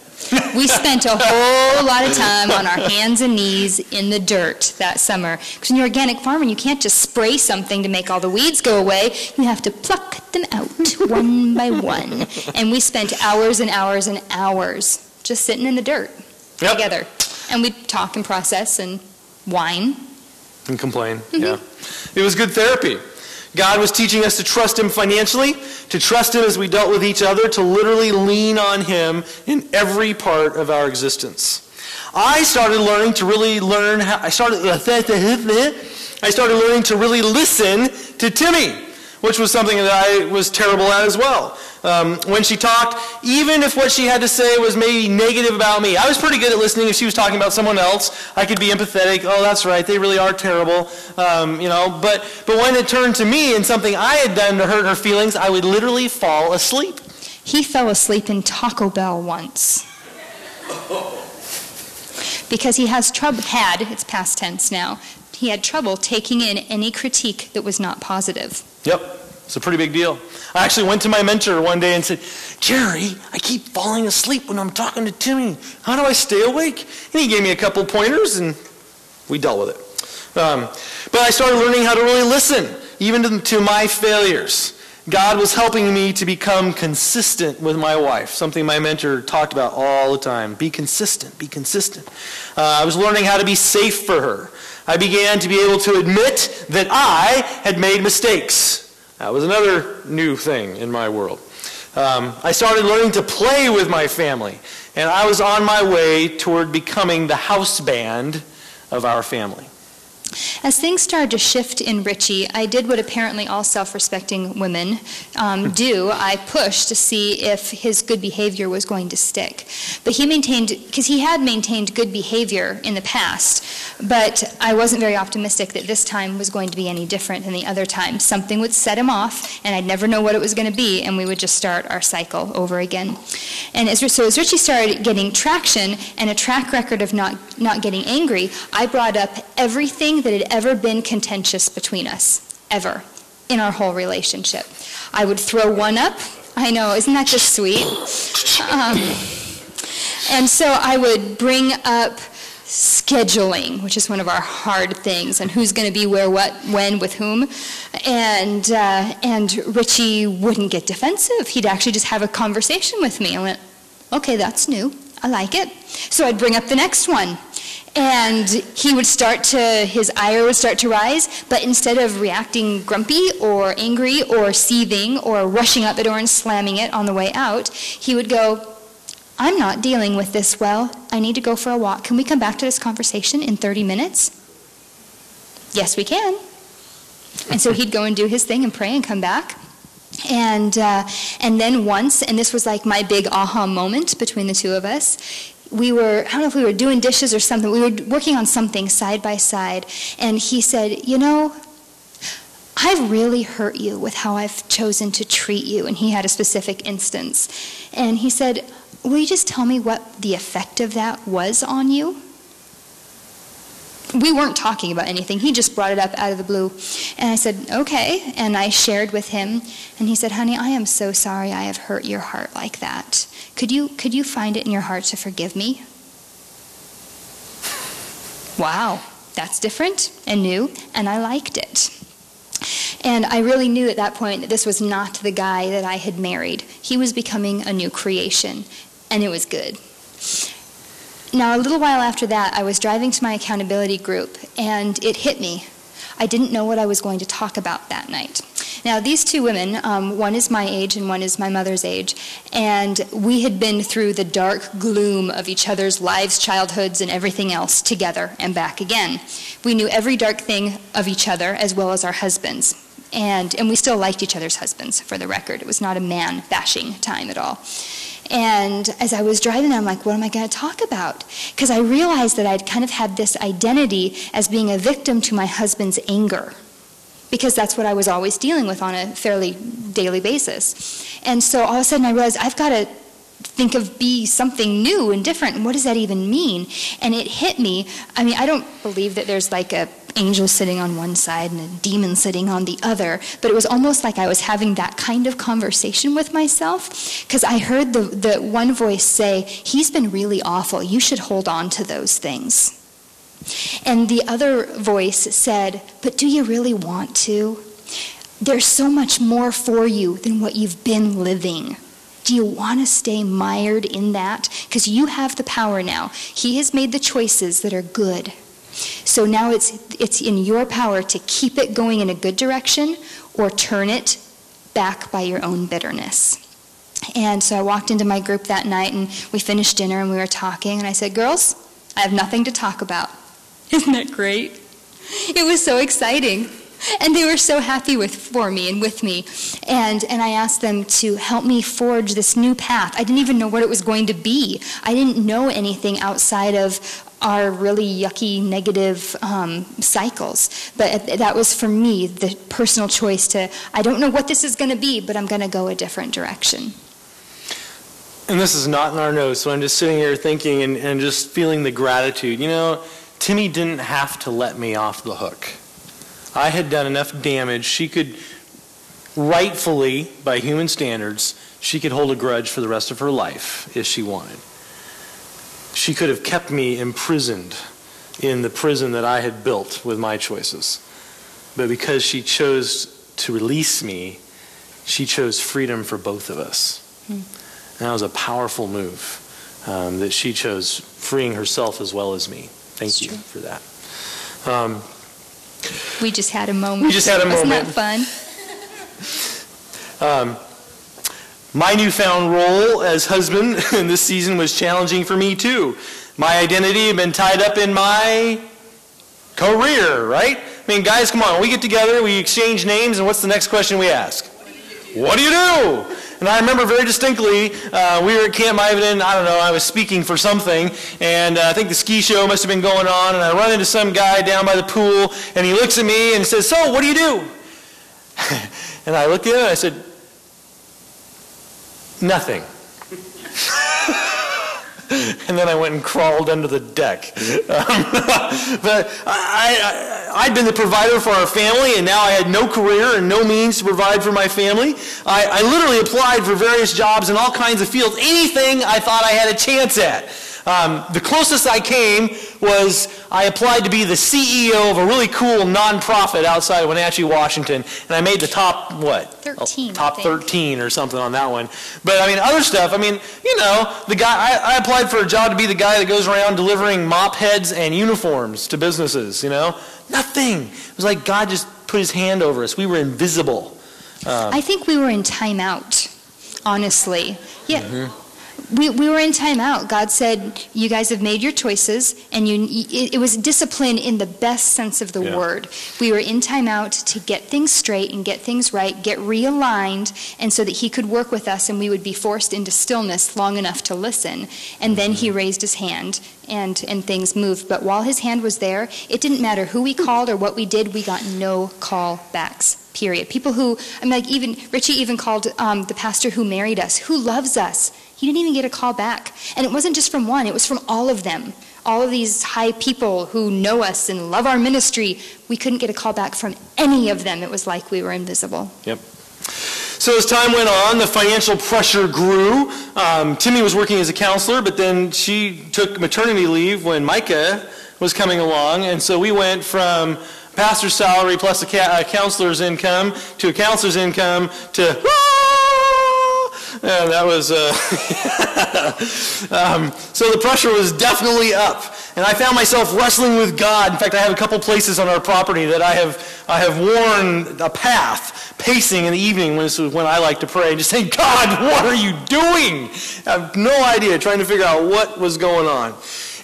We spent a whole lot of time on our hands and knees in the dirt that summer. Because when you're organic farming, you can't just spray something to make all the weeds go away. You have to pluck them out one by one. And we spent hours and hours and hours just sitting in the dirt together. And we'd talk and process and whine. And complain, yeah. It was good therapy. God was teaching us to trust him financially, to trust him as we dealt with each other, to literally lean on him in every part of our existence. I started learning to really learn how, I started learning to really listen to Timi, which was something that I was terrible at as well. When she talked, even if what she had to say was maybe negative about me, I was pretty good at listening. If she was talking about someone else, I could be empathetic. Oh, that's right, they really are terrible. But when it turned to me and something I had done to hurt her feelings, I would literally fall asleep. He fell asleep in Taco Bell once. Because he has trouble, it's past tense now, he had trouble taking in any critique that was not positive. Yep, it's a pretty big deal. I actually went to my mentor one day and said, Jerry, I keep falling asleep when I'm talking to Timi. How do I stay awake? And he gave me a couple pointers, and we dealt with it. But I started learning how to really listen, even to my failures. God was helping me to become consistent with my wife, something my mentor talked about all the time. Be consistent, be consistent. I was learning how to be safe for her. I began to be able to admit that I had made mistakes. That was another new thing in my world. I started learning to play with my family, and I was on my way toward becoming the house band of our family. As things started to shift in Richie, I did what apparently all self-respecting women do. I pushed to see if his good behavior was going to stick. But he maintained, because he had maintained good behavior in the past, but I wasn't very optimistic that this time was going to be any different than the other time. Something would set him off, and I'd never know what it was going to be, and we would just start our cycle over again. And as Richie started getting traction and a track record of not getting angry, I brought up everything that had ever been contentious between us, ever, in our whole relationship. I would throw one up. I know, isn't that just sweet? And so I would bring up scheduling, which is one of our hard things, and who's going to be where, what, when, with whom. And Richie wouldn't get defensive. He'd actually just have a conversation with me. I went, okay, that's new. I like it. So I'd bring up the next one. And his ire would start to rise, but instead of reacting grumpy or angry or seething or rushing out the door and slamming it on the way out, he would go, I'm not dealing with this well. I need to go for a walk. Can we come back to this conversation in 30 minutes? Yes, we can. And so he'd go and do his thing and pray and come back. And then once, and this was like my big aha moment between the two of us, I don't know if we were doing dishes or something, we were working on something side by side, and he said, you know, I've really hurt you with how I've chosen to treat you, and he had a specific instance. And he said, will you just tell me what the effect of that was on you? We weren't talking about anything. He just brought it up out of the blue. And I said, okay. And I shared with him. And he said, honey, I am so sorry I have hurt your heart like that. Could you find it in your heart to forgive me? Wow, that's different and new. And I liked it. And I really knew at that point that this was not the guy that I had married. He was becoming a new creation. And it was good. Now, a little while after that, I was driving to my accountability group, and it hit me. I didn't know what I was going to talk about that night. Now, these two women, one is my age and one is my mother's age, and we had been through the dark gloom of each other's lives, childhoods, and everything else together and back again. We knew every dark thing of each other as well as our husbands. And we still liked each other's husbands, for the record. It was not a man-bashing time at all. And as I was driving, I'm like, what am I going to talk about? Because I realized that I'd kind of had this identity as being a victim to my husband's anger, because that's what I was always dealing with on a fairly daily basis. And so all of a sudden I realized I've got to be something new and different. And what does that even mean? And it hit me. I mean, I don't believe that there's like a angel sitting on one side and a demon sitting on the other, but it was almost like I was having that kind of conversation with myself, because I heard the one voice say, he's been really awful. You should hold on to those things. And the other voice said, but do you really want to? There's so much more for you than what you've been living. Do you want to stay mired in that? Because you have the power now. He has made the choices that are good. So now it's in your power to keep it going in a good direction or turn it back by your own bitterness. And so I walked into my group that night, and we finished dinner, and we were talking, and I said, girls, I have nothing to talk about. Isn't that great? It was so exciting. And they were so happy for me and with me. And I asked them to help me forge this new path. I didn't even know what it was going to be. I didn't know anything outside of our really yucky, negative cycles. But that was, for me, the personal choice to, I don't know what this is going to be, but I'm going to go a different direction. And this is not in our notes, so I'm just sitting here thinking and just feeling the gratitude. You know, Timi didn't have to let me off the hook. I had done enough damage. She could, rightfully, by human standards, she could hold a grudge for the rest of her life if she wanted. She could have kept me imprisoned in the prison that I had built with my choices. But because she chose to release me, she chose freedom for both of us. And that was a powerful move, that she chose freeing herself as well as me. Thank you for that. We just had a moment. Wasn't that fun? My newfound role as husband in this season was challenging for me too. My identity had been tied up in my career, right? I mean, guys, come on. We get together, we exchange names, and what's the next question we ask? What do you do? And I remember very distinctly, we were at Camp Ivan, I don't know, I was speaking for something, and I think the ski show must have been going on, and I run into some guy down by the pool, and he looks at me and says, so, what do you do? And I looked at him and I said, nothing. And then I went and crawled under the deck. But I'd been the provider for our family, and now I had no career and no means to provide for my family. I literally applied for various jobs in all kinds of fields, anything I thought I had a chance at. The closest I came was I applied to be the CEO of a really cool nonprofit outside of Wenatchee, Washington, and I made the top, 13. Top 13 or something on that one. But I mean, other stuff, I mean, you know, the guy, I applied for a job to be the guy that goes around delivering mop heads and uniforms to businesses, you know? Nothing. It was like God just put his hand over us. We were invisible. I think we were in timeout, honestly. Yeah. Mm-hmm. We were in timeout. God said, you guys have made your choices, and it was discipline in the best sense of the word. We were in timeout to get things straight and get things right, get realigned, and so that he could work with us and we would be forced into stillness long enough to listen. And then he raised his hand and things moved. But while his hand was there, it didn't matter who we called or what we did, we got no call backs. Period. People who, I mean, like even Richie even called the pastor who married us, who loves us. He didn't even get a call back. And it wasn't just from one, it was from all of them. All of these high people who know us and love our ministry, we couldn't get a call back from any of them. It was like we were invisible. Yep. So as time went on, the financial pressure grew. Timi was working as a counselor, but then she took maternity leave when Micah was coming along, and so we went from pastor's salary plus a counselor's income to a counselor's income to and that was so the pressure was definitely up, and I found myself wrestling with God. In fact, I have a couple places on our property that I have worn a path pacing in the evening when I like to pray, just saying, God, what are you doing? I have no idea, trying to figure out what was going on.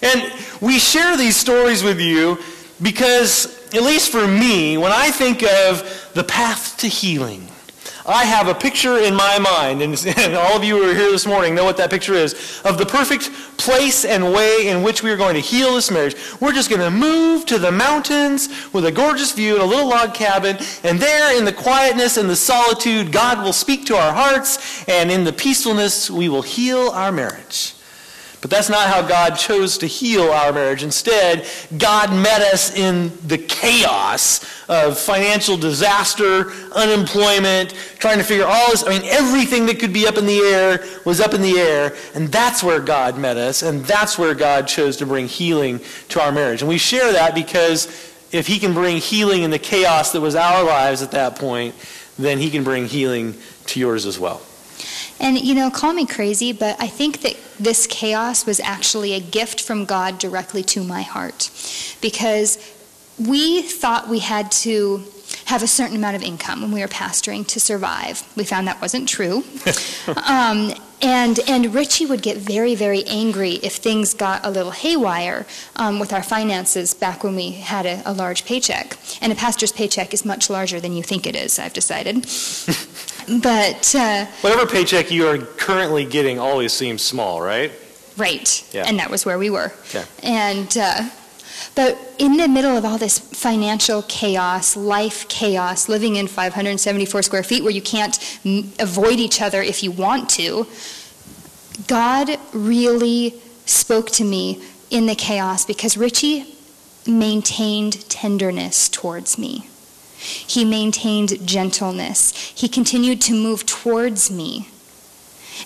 And we share these stories with you Because, at least for me, when I think of the path to healing, I have a picture in my mind, and all of you who are here this morning know what that picture is, of the perfect place and way in which we are going to heal this marriage. We're just going to move to the mountains with a gorgeous view in a little log cabin, and there in the quietness and the solitude, God will speak to our hearts, and in the peacefulness, we will heal our marriage. But that's not how God chose to heal our marriage. Instead, God met us in the chaos of financial disaster, unemployment, trying to figure all this. Everything that could be up in the air was up in the air. And that's where God met us. And that's where God chose to bring healing to our marriage. And we share that because if he can bring healing in the chaos that was our lives at that point, then he can bring healing to yours as well. And, call me crazy, but I think that this chaos was actually a gift from God directly to my heart. Because we thought we had to have a certain amount of income when we were pastoring to survive. We found that wasn't true. And Richie would get very, very angry if things got a little haywire with our finances back when we had a large paycheck. And a pastor's paycheck is much larger than you think it is, I've decided. But whatever paycheck you are currently getting always seems small, right? Right. Yeah. And that was where we were. Okay. And but in the middle of all this financial chaos, life chaos, living in 574 square feet where you can't avoid each other if you want to, God really spoke to me in the chaos because Richie maintained tenderness towards me. He maintained gentleness. He continued to move towards me.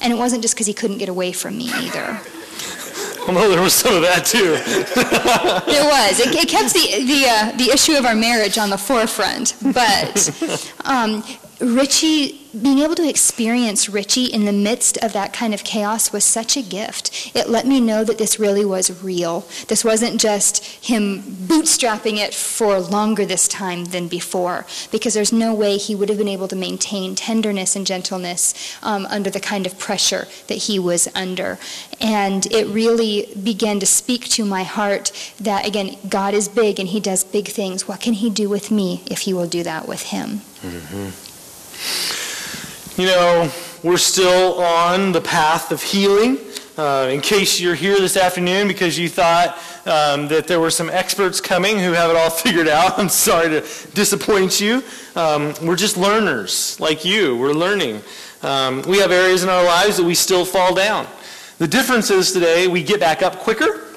And it wasn't just because he couldn't get away from me either. Well, no, there was some of that too. There was. It kept the issue of our marriage on the forefront. But Richie, being able to experience Richie in the midst of that kind of chaos was such a gift. It let me know that this really was real. This wasn't just him bootstrapping it for longer this time than before, because there's no way he would have been able to maintain tenderness and gentleness under the kind of pressure that he was under. And it really began to speak to my heart that, again, God is big and he does big things. What can he do with me if he will do that with him? Mm-hmm. We're still on the path of healing. In case you're here this afternoon because you thought that there were some experts coming who have it all figured out, I'm sorry to disappoint you. We're just learners like you. We're learning. We have areas in our lives that we still fall down. The difference is today we get back up quicker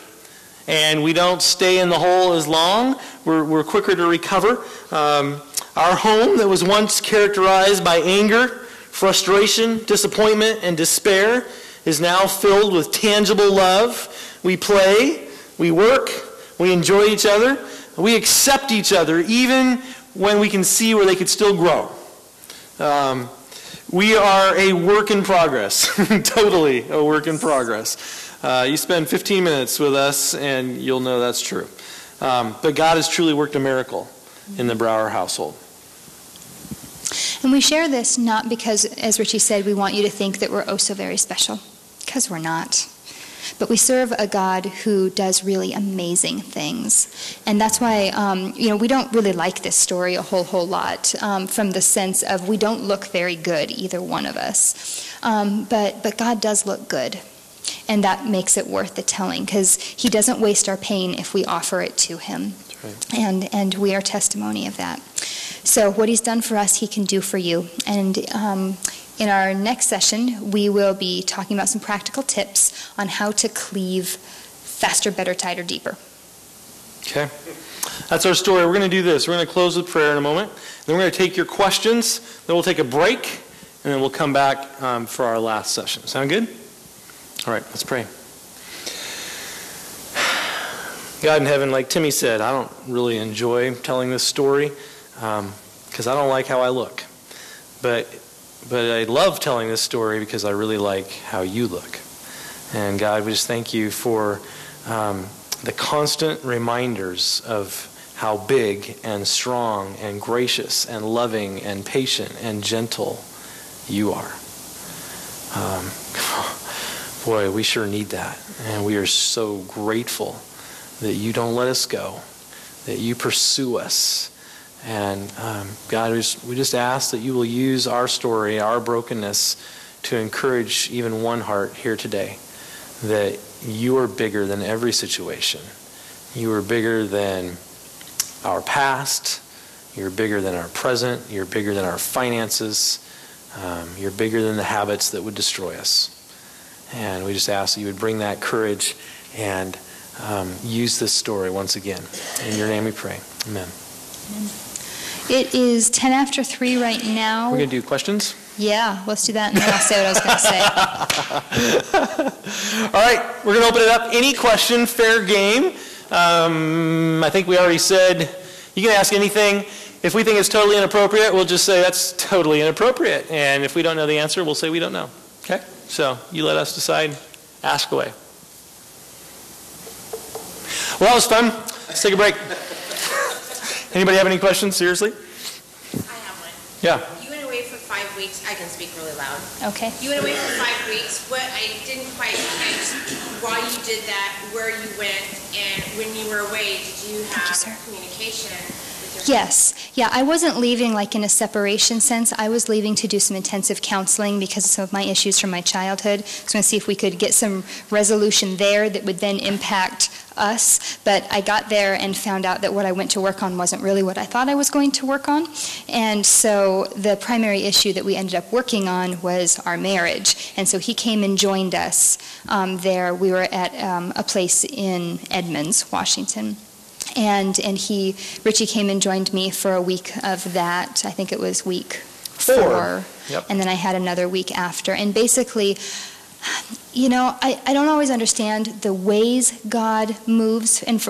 and we don't stay in the hole as long. We're quicker to recover. Our home that was once characterized by anger, frustration, disappointment, and despair is now filled with tangible love. We play, we work, we enjoy each other, we accept each other even when we can see where they could still grow. We are a work in progress, totally a work in progress. You spend 15 minutes with us and you'll know that's true. But God has truly worked a miracle in the Brower household. And we share this not because, as Richie said, we want you to think that we're oh so very special, because we're not. But we serve a God who does really amazing things. And that's why, we don't really like this story a whole lot from the sense of we don't look very good, either one of us. But God does look good. And that makes it worth the telling, because he doesn't waste our pain if we offer it to him. Right. And we are testimony of that. So what he's done for us, he can do for you. And in our next session, we will be talking about some practical tips on how to cleave faster, better, tighter, deeper. Okay. That's our story. We're going to do this. We're going to close with prayer in a moment. Then we're going to take your questions. Then we'll take a break. And then we'll come back for our last session. Sound good? All right. Let's pray. God in heaven, like Timi said, I don't really enjoy telling this story because I don't like how I look. But I love telling this story because I really like how you look. And God, we just thank you for the constant reminders of how big and strong and gracious and loving and patient and gentle you are. Boy, we sure need that. And we are so grateful that you don't let us go, that you pursue us. And God, we just ask that you will use our story, our brokenness, to encourage even one heart here today, that you are bigger than every situation. You are bigger than our past. You're bigger than our present. You're bigger than our finances. You're bigger than the habits that would destroy us. And we just ask that you would bring that courage and use this story once again. In your name we pray. Amen. It is 10 after 3 right now. We're going to do questions? Yeah, let's do that, and then I'll say what I was going to say. All right, we're going to open it up. Any question, fair game. I think we already said you can ask anything. If we think it's totally inappropriate, we'll just say that's totally inappropriate. And if we don't know the answer, we'll say we don't know. Okay? So you let us decide. Ask away. Well, that was fun. Let's take a break. Anybody have any questions? Seriously? I have one. Yeah. You went away for 5 weeks. I can speak really loud. Okay. You went away for 5 weeks. What I didn't quite catch while you did that, where you went, and when you were away, did you have communication with your Yes. Yeah, I wasn't leaving like in a separation sense. I was leaving to do some intensive counseling because of some of my issues from my childhood. So I was going to see if we could get some resolution there that would then impact us. But I got there and found out that what I went to work on wasn't really what I thought I was going to work on. And so the primary issue that we ended up working on was our marriage. And so he came and joined us there. We were at a place in Edmonds, Washington. And Richie came and joined me for a week of that. I think it was week 4. Yep. And then I had another week after. And basically, you know, I don't always understand the ways God moves and,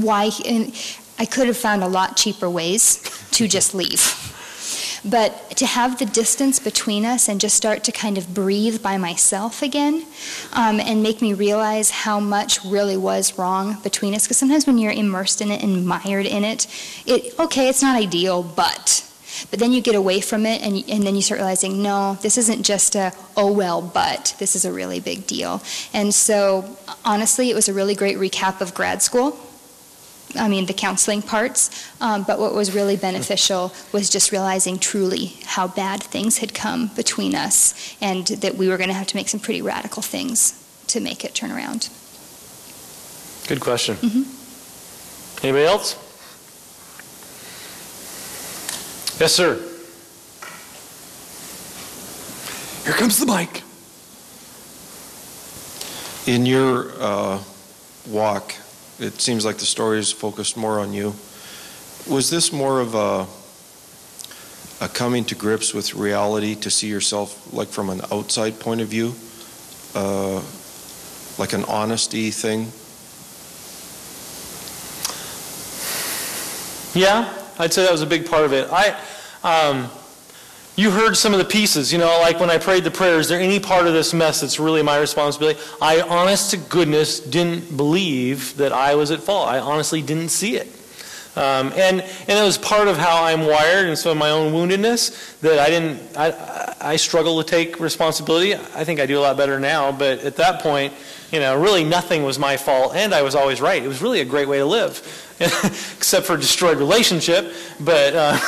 why. And I could have found a lot cheaper ways to just leave. But to have the distance between us and just start to kind of breathe by myself again and make me realize how much really was wrong between us. Because sometimes when you're immersed in it and mired in it, it's not ideal, but then you get away from it and then you start realizing, no, this isn't just but this is a really big deal. And so honestly, it was a really great recap of grad school. I mean, the counseling parts, but what was really beneficial was just realizing truly how bad things had come between us and that we were going to have to make some pretty radical things to make it turn around. Good question. Mm-hmm. Anybody else? Yes, sir. Here comes the mic. In your walk, it seems like the story is focused more on you. Was this more of a coming to grips with reality to see yourself like from an outside point of view? Like an honesty thing? Yeah, I'd say that was a big part of it. You heard some of the pieces, like when I prayed the prayer, is there any part of this mess that's really my responsibility? I, honest to goodness, didn't believe that I was at fault. I honestly didn't see it. And it was part of how I'm wired and some of my own woundedness that I struggle to take responsibility. I think I do a lot better now, but at that point, really nothing was my fault and I was always right. It was really a great way to live. Except for a destroyed relationship, but...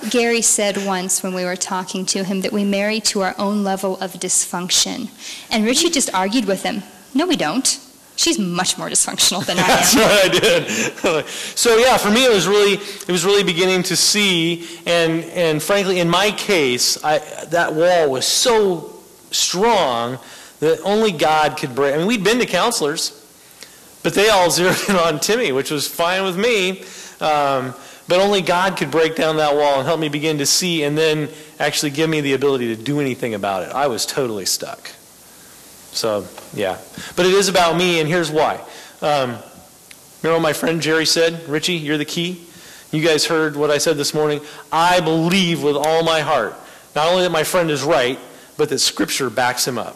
Gary said once when we were talking to him that we marry to our own level of dysfunction. And Richie just argued with him. No, we don't. She's much more dysfunctional than I am. That's what I did. So yeah, for me it was really beginning to see, and frankly, in my case, that wall was so strong that only God could break. I mean, we'd been to counselors, but they all zeroed in on Timi, which was fine with me. But only God could break down that wall and help me begin to see and then actually give me the ability to do anything about it. I was totally stuck. So, yeah. But it is about me, and here's why. Remember what my friend Jerry said? Richie, you're the key. You guys heard what I said this morning. I believe with all my heart, not only that my friend is right, but that Scripture backs him up.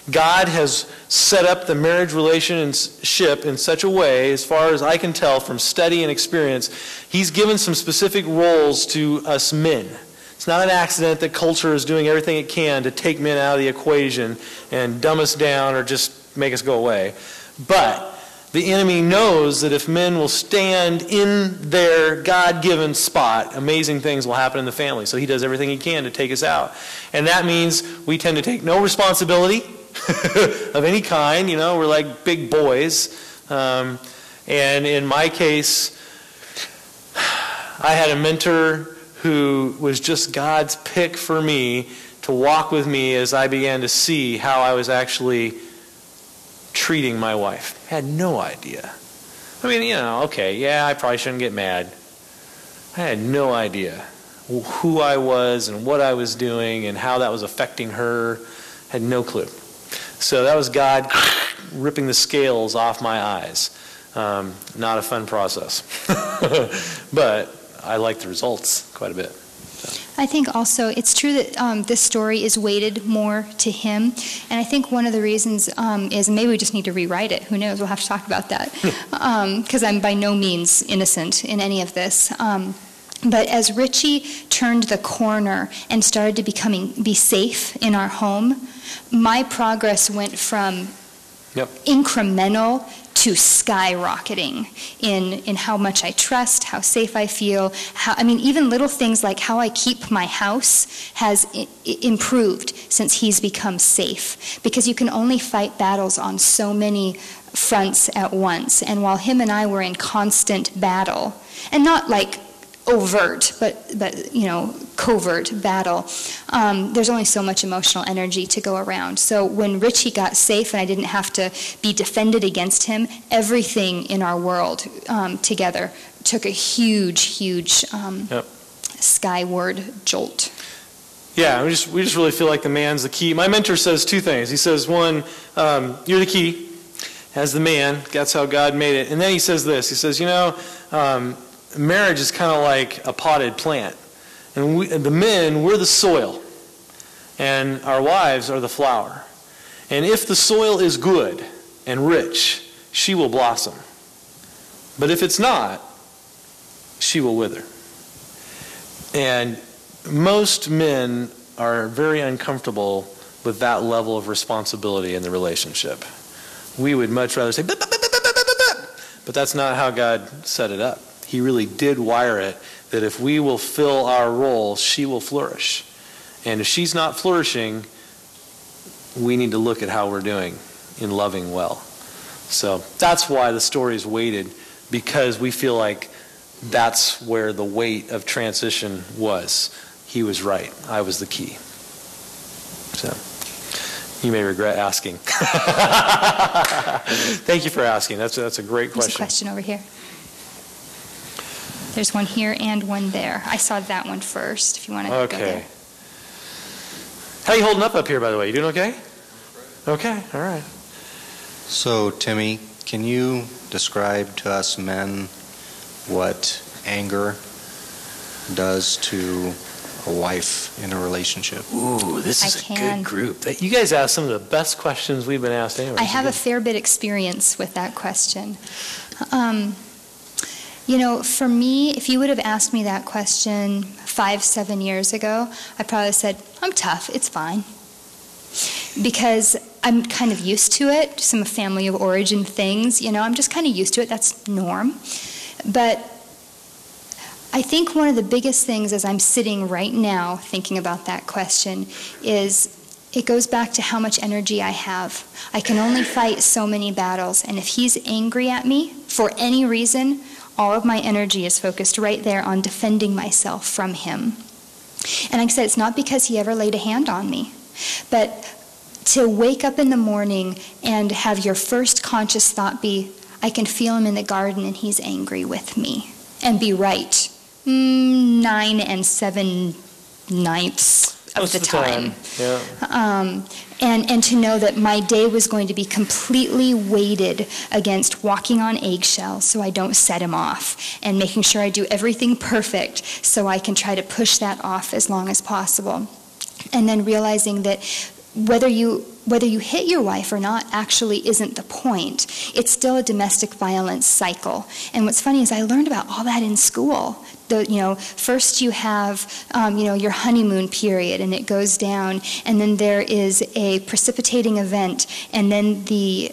God has set up the marriage relationship in such a way, as far as I can tell from study and experience, He's given some specific roles to us men. It's not an accident that culture is doing everything it can to take men out of the equation and dumb us down or just make us go away. But the enemy knows that if men will stand in their God-given spot, amazing things will happen in the family. So he does everything he can to take us out. And that means we tend to take no responsibility of any kind. You know, we're like big boys. And in my case, I had a mentor who was just God's pick for me to walk with me as I began to see how I was actually treating my wife. I had no idea. I mean, you know, okay, yeah, I probably shouldn't get mad. I had no idea who I was and what I was doing and how that was affecting her. I had no clue. So that was God ripping the scales off my eyes. Not a fun process. But I like the results quite a bit. I think also it's true that this story is weighted more to him. And I think one of the reasons is maybe we just need to rewrite it. Who knows? We'll have to talk about that. Because I'm by no means innocent in any of this. But as Richie turned the corner and started to be safe in our home, my progress went from incremental to skyrocketing in how much I trust, how safe I feel. Even little things like how I keep my house has improved since he's become safe. Because you can only fight battles on so many fronts at once. And while him and I were in constant battle, and not like overt, but you know, covert battle, there's only so much emotional energy to go around. So when Richie got safe and I didn't have to be defended against him, everything in our world together took a huge skyward jolt. Yeah, we just really feel like the man's the key. My mentor says two things. He says, one, you're the key as the man. That's how God made it. And then he says this. He says, you know, marriage is kind of like a potted plant. And the men, we're the soil. And our wives are the flower. And if the soil is good and rich, she will blossom. But if it's not, she will wither. And most men are very uncomfortable with that level of responsibility in the relationship. We would much rather say, but that's not how God set it up. He really did wire it that if we will fill our role, she will flourish. And if she's not flourishing, we need to look at how we're doing in loving well. So that's why the story is weighted, because we feel like that's where the weight of transition was. He was right. I was the key. So you may regret asking. Thank you for asking. That's a great question. There's a question over here. There's one here and one there. I saw that one first, if you want to go there. How are you holding up here, by the way? You doing okay? Okay, all right. So, Timi, can you describe to us men what anger does to a wife in a relationship? Ooh, this is a good group. You guys ask some of the best questions we've been asked anyway. I have a fair bit experience with that question. You know, for me, if you would have asked me that question 5-7 years ago, I probably said, I'm tough, it's fine. Because I'm kind of used to it, some family of origin things, you know, I'm just kind of used to it, that's norm. But I think one of the biggest things as I'm sitting right now thinking about that question is it goes back to how much energy I have. I can only fight so many battles, and if he's angry at me for any reason, all of my energy is focused right there on defending myself from him. And like I said, it's not because he ever laid a hand on me, but to wake up in the morning and have your first conscious thought be, I can feel him in the garden and he's angry with me, and be right 9 7/9 of the time. Yeah. And to know that my day was going to be completely weighted against walking on eggshells so I don't set him off, and making sure I do everything perfect so I can try to push that off as long as possible. And then realizing that whether you hit your wife or not actually isn't the point. It's still a domestic violence cycle. And what's funny is I learned about all that in school. First you have, your honeymoon period, and it goes down, and then there is a precipitating event, and then the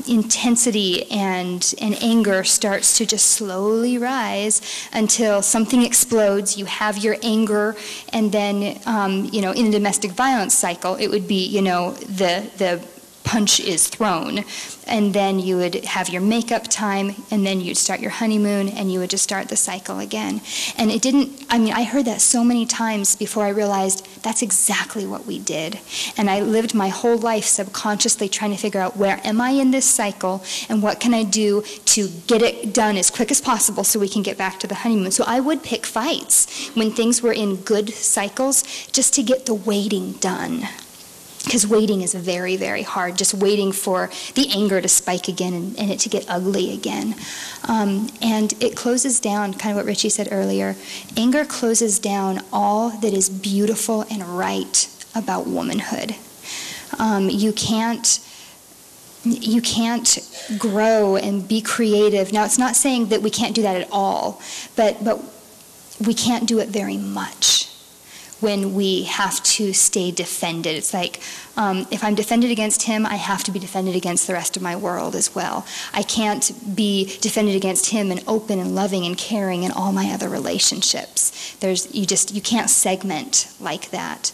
intensity and anger starts to just slowly rise until something explodes. You have your anger, and then, in a domestic violence cycle, it would be, the punch is thrown. And then you would have your makeup time, and then you'd start your honeymoon, and you would just start the cycle again. And I heard that so many times before I realized that's exactly what we did. And I lived my whole life subconsciously trying to figure out, where am I in this cycle, and what can I do to get it done as quick as possible so we can get back to the honeymoon. So I would pick fights when things were in good cycles just to get the waiting done. Because waiting is very, very hard, just waiting for the anger to spike again and it to get ugly again. And it closes down, kind of what Richie said earlier, anger closes down all that is beautiful and right about womanhood. You can't grow and be creative. Now, it's not saying that we can't do that at all, but we can't do it very much when we have to stay defended. It's like, if I'm defended against him, I have to be defended against the rest of my world as well. I can't be defended against him and open and loving and caring in all my other relationships. You can't segment like that.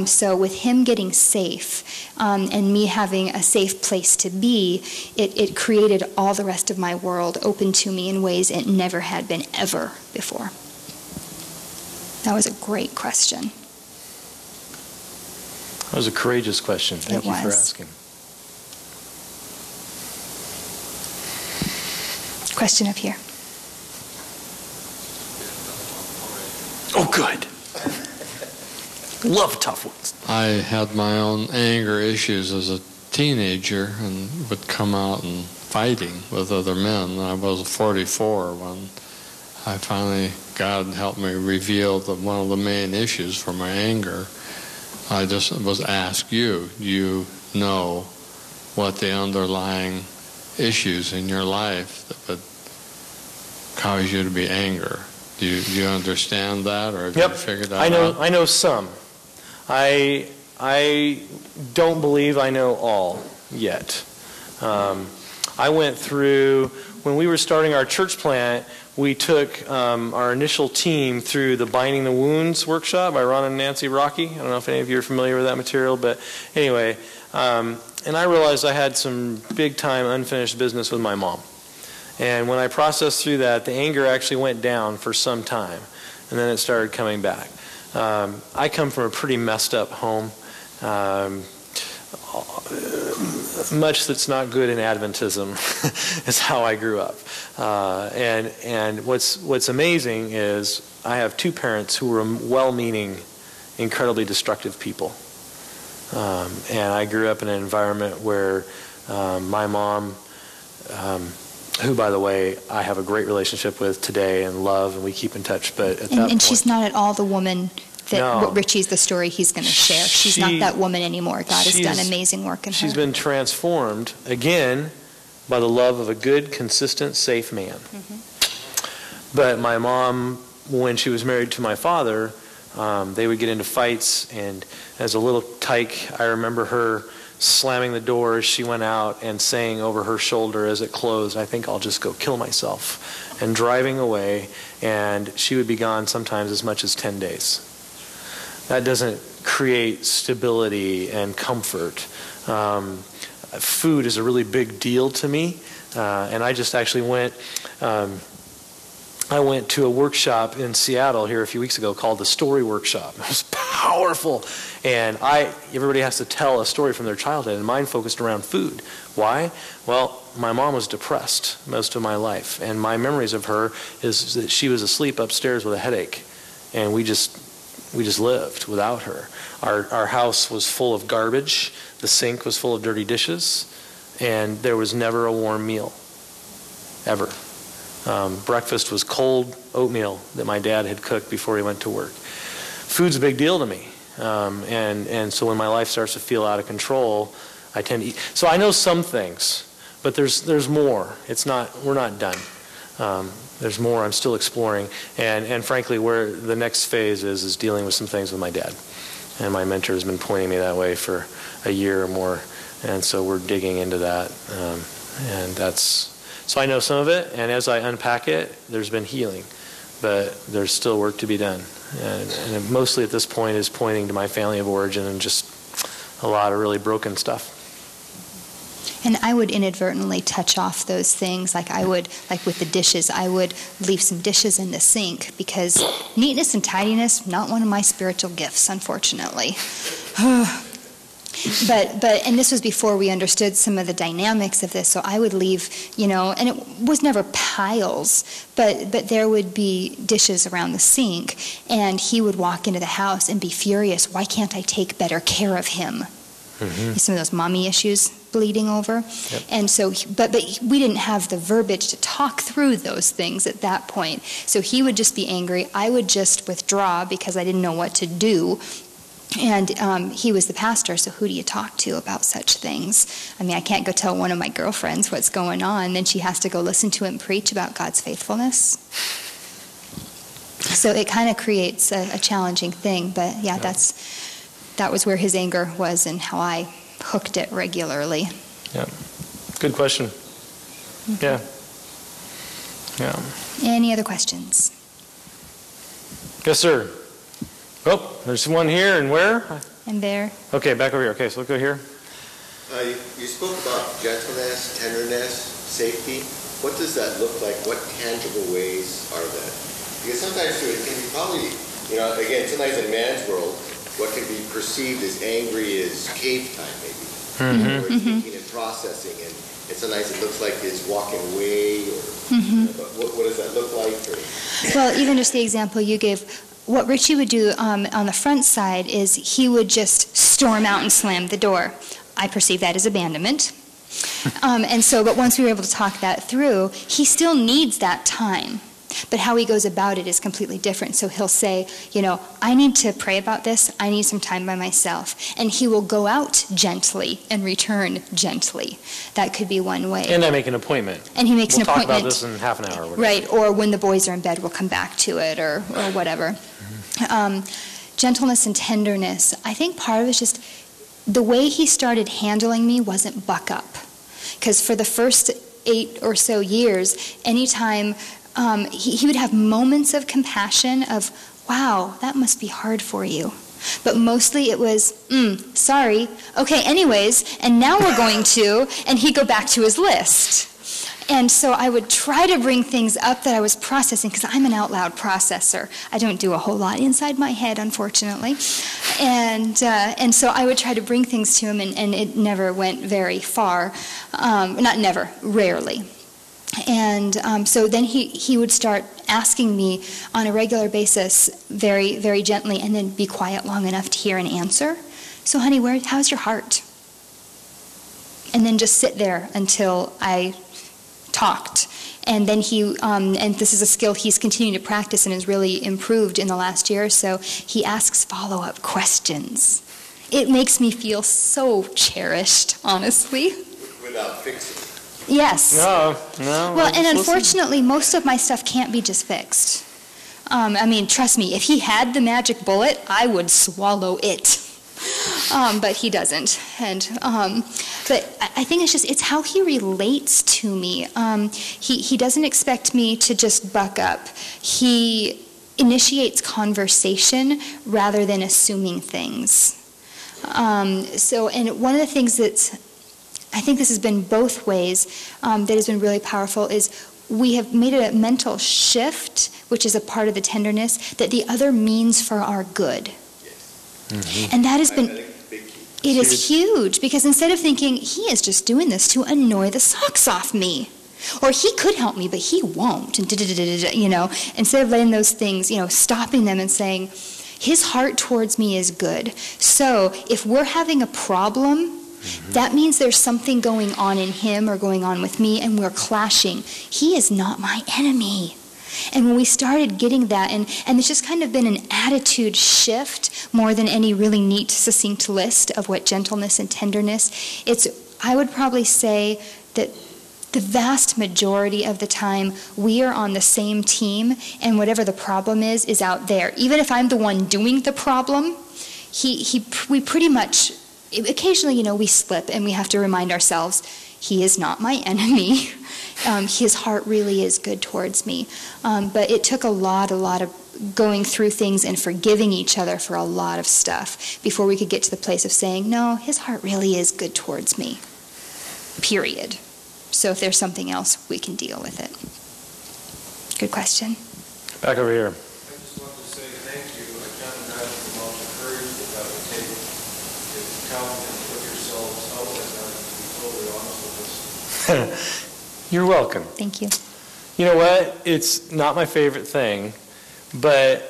So with him getting safe, and me having a safe place to be, it created all the rest of my world open to me in ways it never had been ever before. That was a great question. That was a courageous question. Thank you for asking. Question up here. Oh, good. Love tough ones. I had my own anger issues as a teenager and would come out and fighting with other men. I was 44 when I finally, God helped me reveal one of the main issues for my anger. I just was asked you, do you know what the underlying issues in your life that would cause you to be angry? Do you understand that, or have you figured that out? I know some. I don't believe I know all yet. I went through, when we were starting our church plant, we took our initial team through the Binding the Wounds workshop by Ron and Nancy Rocky. I don't know if any of you are familiar with that material, but anyway. And I realized I had some big-time unfinished business with my mom. And when I processed through that, the anger actually went down for some time, and then it started coming back. I come from a pretty messed up home. Much that's not good in Adventism is how I grew up. And what's amazing is I have two parents who were well-meaning, incredibly destructive people. And I grew up in an environment where my mom, who, by the way, I have a great relationship with today and love, and we keep in touch, but at that point... And she's not at all the woman that what Richie's the story he's going to share. She's not that woman anymore. God has done amazing work in her. She's been transformed, again, by the love of a good, consistent, safe man. Mm-hmm. But my mom, when she was married to my father, they would get into fights, and as a little tyke, I remember her slamming the door as she went out and saying over her shoulder as it closed, "I think I'll just go kill myself," and driving away, and she would be gone sometimes as much as 10 days. That doesn't create stability and comfort. Food is a really big deal to me, and I just actually went to a workshop in Seattle here a few weeks ago called the Story Workshop. It was powerful, and everybody has to tell a story from their childhood, and mine focused around food. Why? Well, my mom was depressed most of my life, and my memories of her is that she was asleep upstairs with a headache, and we just lived without her. Our house was full of garbage. The sink was full of dirty dishes, and there was never a warm meal, ever. Breakfast was cold oatmeal that my dad had cooked before he went to work. Food's a big deal to me, and so when my life starts to feel out of control, I tend to eat. So I know some things, but there's more. We're not done. There's more I'm still exploring, and frankly, where the next phase is dealing with some things with my dad. And my mentor has been pointing me that way for a year or more. And so we're digging into that. And so I know some of it, and as I unpack it, there's been healing. But there's still work to be done. And mostly at this point is pointing to my family of origin and just a lot of really broken stuff. And I would inadvertently touch off those things, like with the dishes, I would leave some dishes in the sink because neatness and tidiness, not one of my spiritual gifts, unfortunately. And this was before we understood some of the dynamics of this, so I would leave, and it was never piles, but there would be dishes around the sink, and he would walk into the house and be furious, why can't I take better care of him? Mm-hmm. Some of those mommy issues bleeding over. Yep. And so, but we didn't have the verbiage to talk through those things at that point. So he would just be angry. I would just withdraw because I didn't know what to do. And he was the pastor, so who do you talk to about such things? I mean, I can't go tell one of my girlfriends what's going on. Then she has to go listen to him preach about God's faithfulness. So it kind of creates a challenging thing. But yeah, that was where his anger was and how I hooked it regularly. Yeah. Good question. Mm-hmm. Yeah. Any other questions? Yes, sir. Oh, there's one here, and where? And there. Okay, back over here. Okay, so we'll go here. You spoke about gentleness, tenderness, safety. What does that look like? What tangible ways are that? Because sometimes too, it can be probably, again, sometimes in man's world, what can be perceived as angry is cave time, maybe. Mm-hmm. Or thinking and processing, and sometimes it looks like it's walking away, or but what does that look like? Well, even just the example you gave, what Richie would do on the front side is he would just storm out and slam the door. I perceive that as abandonment. But once we were able to talk that through, he still needs that time. But how he goes about it is completely different. So he'll say, I need to pray about this. I need some time by myself. And he will go out gently and return gently. That could be one way. And I make an appointment. And he makes an appointment. We'll talk about this in half an hour. Or whatever. Right, or when the boys are in bed, we'll come back to it or whatever. Gentleness and tenderness. I think part of it is just the way he started handling me wasn't buck up. Because for the first 8 or so years, anytime he would have moments of compassion of, wow, that must be hard for you. But mostly it was, sorry, okay, anyways, and now we're going to, and he'd go back to his list. And so I would try to bring things up that I was processing, because I'm an out loud processor. I don't do a whole lot inside my head, unfortunately. And so I would try to bring things to him, and it never went very far. Not never, rarely. And so then he would start asking me on a regular basis very, very gently, and then be quiet long enough to hear an answer. So honey, how's your heart? And then just sit there until I talked. And then and this is a skill he's continuing to practice and has really improved in the last year or so, he asks follow-up questions. It makes me feel so cherished, honestly. Without fixing. Yes. No. Well, and unfortunately, most of my stuff can't be just fixed. Trust me, if he had the magic bullet, I would swallow it. But he doesn't. But I think it's how he relates to me. He doesn't expect me to just buck up. He initiates conversation rather than assuming things. And one of the things I think this has been both ways that has been really powerful is we have made a mental shift, which is a part of the tenderness, that the other means for our good. Mm-hmm. And that has been, it is huge, because instead of thinking, he is just doing this to annoy the socks off me, or he could help me, but he won't, and instead of letting those things, stopping them and saying, his heart towards me is good. So if we're having a problem, that means there's something going on in him or going on with me, and we're clashing. He is not my enemy. And when we started getting that, and it's just kind of been an attitude shift more than any really neat, succinct list of what gentleness and tenderness, I would probably say that the vast majority of the time we are on the same team, and whatever the problem is out there. Even if I'm the one doing the problem, we pretty much occasionally, we slip and we have to remind ourselves, he is not my enemy. His heart really is good towards me. But it took a lot of going through things and forgiving each other for a lot of stuff before we could get to the place of saying, no, his heart really is good towards me, period. So if there's something else, we can deal with it. Good question. Back over here. I just want to say thank you. I can't imagine the amount of courage that would take to come and put yourselves out like that, to be totally honest with us. You're welcome. Thank you. You know what? It's not my favorite thing, but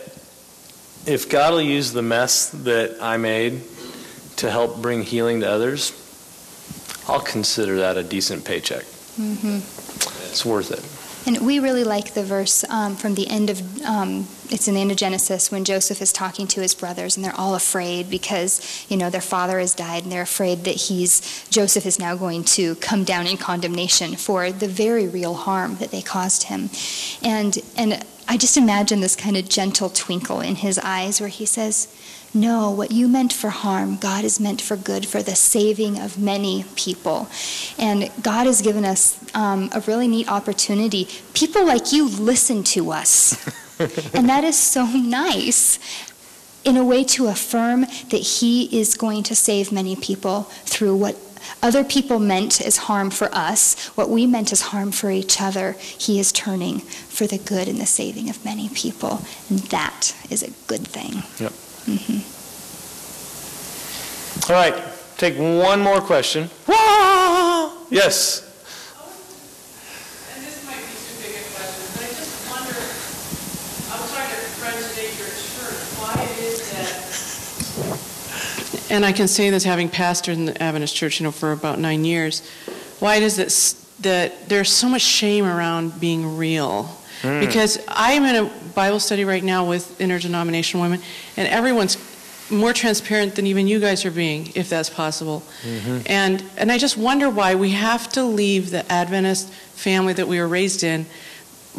if God will use the mess that I made to help bring healing to others, I'll consider that a decent paycheck. It's worth it. And we really like the verse from the end of, it's in the end of Genesis, when Joseph is talking to his brothers, and they're all afraid because, their father has died, and they're afraid that Joseph is now going to come down in condemnation for the very real harm that they caused him. And I just imagine this kind of gentle twinkle in his eyes where he says, no, what you meant for harm, God has meant for good, for the saving of many people. And God has given us a really neat opportunity. People like you listen to us. And that is so nice, in a way to affirm that he is going to save many people through what other people meant as harm for us, what we meant as harm for each other. He is turning for the good and the saving of many people. And that is a good thing. Yep. All right, take one more question. Yes. And this might be too big a question, but I just wonder, I was talking to friends today at your church, why it is that, and I can say this having pastored in the Adventist church, for about 9 years, why it is that there's so much shame around being real. Because I'm in a Bible study right now with interdenominational women, and everyone's more transparent than even you guys are being, if that's possible. And I just wonder why we have to leave the Adventist family that we were raised in.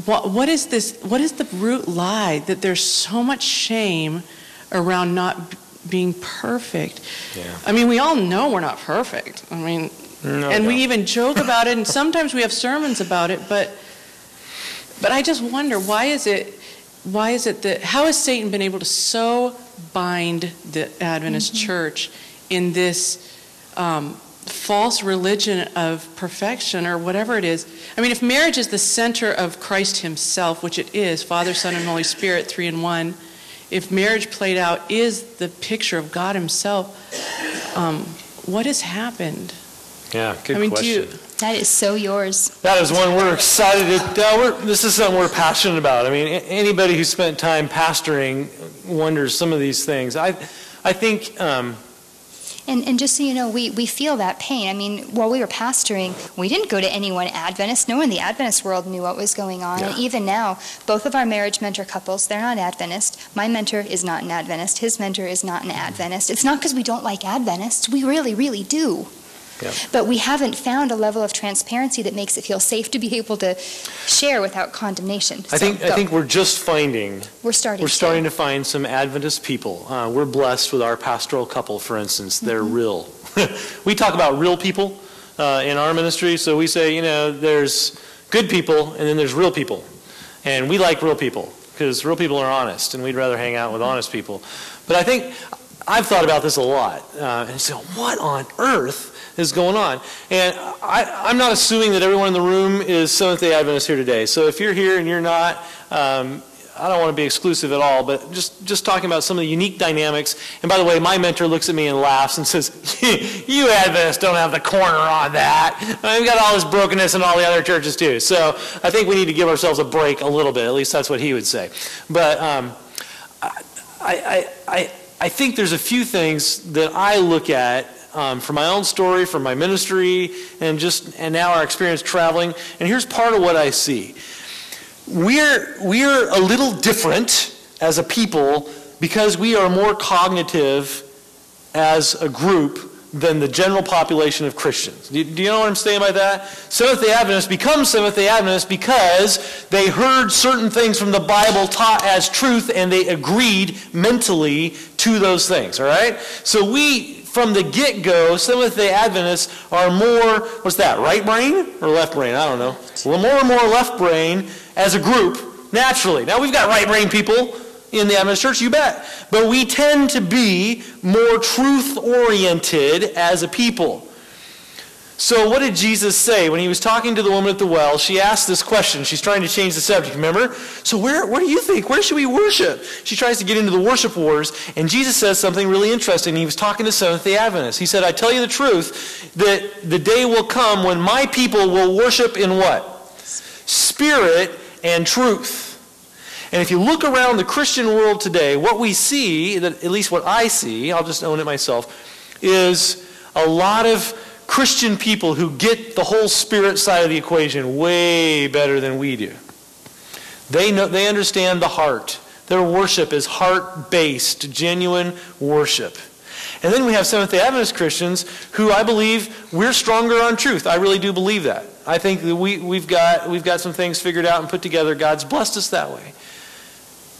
What is this? What is the root lie that there's so much shame around not being perfect? Yeah. I mean, we all know we're not perfect. I mean, we even joke about it, and sometimes we have sermons about it, but I just wonder, why is it that, how has Satan been able to so bind the Adventist church in this false religion of perfection, or whatever it is? I mean, if marriage is the center of Christ himself, which it is, Father, Son, and Holy Spirit, 3 in 1, if marriage played out is the picture of God himself, what has happened? Yeah, good question. That is so yours. That is one we're excited to, this is something we're passionate about. I mean, anybody who spent time pastoring wonders some of these things. I think... And just so you know, we feel that pain. I mean, while we were pastoring, we didn't go to anyone Adventist. No one in the Adventist world knew what was going on. Yeah. And even now, both of our marriage mentor couples, they're not Adventist. My mentor is not an Adventist. His mentor is not an Adventist. It's not because we don't like Adventists. We really, really do. Yeah. But we haven't found a level of transparency that makes it feel safe to be able to share without condemnation. I think we're just finding... We're starting to find some Adventist people. We're blessed with our pastoral couple, for instance. They're real. We talk about real people in our ministry, so we say, there's good people and then there's real people. And we like real people because real people are honest, and we'd rather hang out with honest people. But I think I've thought about this a lot. And so what on earth is going on? And I'm not assuming that everyone in the room is Seventh-day Adventist here today. So if you're here and you're not, I don't want to be exclusive at all, but just talking about some of the unique dynamics. And by the way, my mentor looks at me and laughs and says, you Adventists don't have the corner on that. We've got all this brokenness in all the other churches too. So I think we need to give ourselves a break a little bit. At least that's what he would say. But I think there's a few things that I look at from my own story, from my ministry, and now our experience traveling. And here's part of what I see. We're a little different as a people because we are more cognitive as a group than the general population of Christians. Do you know what I'm saying by that? Seventh-day Adventists become Seventh-day Adventists because they heard certain things from the Bible taught as truth, and they agreed mentally to those things, all right? So we from the get-go, Seventh-day Adventists are more, what's that, right brain or left brain? I don't know. More and more left brain as a group, naturally. Now, we've got right brain people in the Adventist church, you bet. But we tend to be more truth-oriented as a people. So what did Jesus say when he was talking to the woman at the well? She asked this question. She's trying to change the subject, remember? So where do you think? Where should we worship? She tries to get into the worship wars, and Jesus says something really interesting. He was talking to Seventh-day Adventists. He said, I tell you the truth, that the day will come when my people will worship in what? Spirit and truth. And if you look around the Christian world today, what we see, at least what I see, I'll just own it myself, is a lot of Christian people who get the whole spirit side of the equation way better than we do. They understand the heart. Their worship is heart-based, genuine worship. And then we have Seventh-day Adventist Christians who I believe we're stronger on truth. I really do believe that. I think that we've got some things figured out and put together. God's blessed us that way.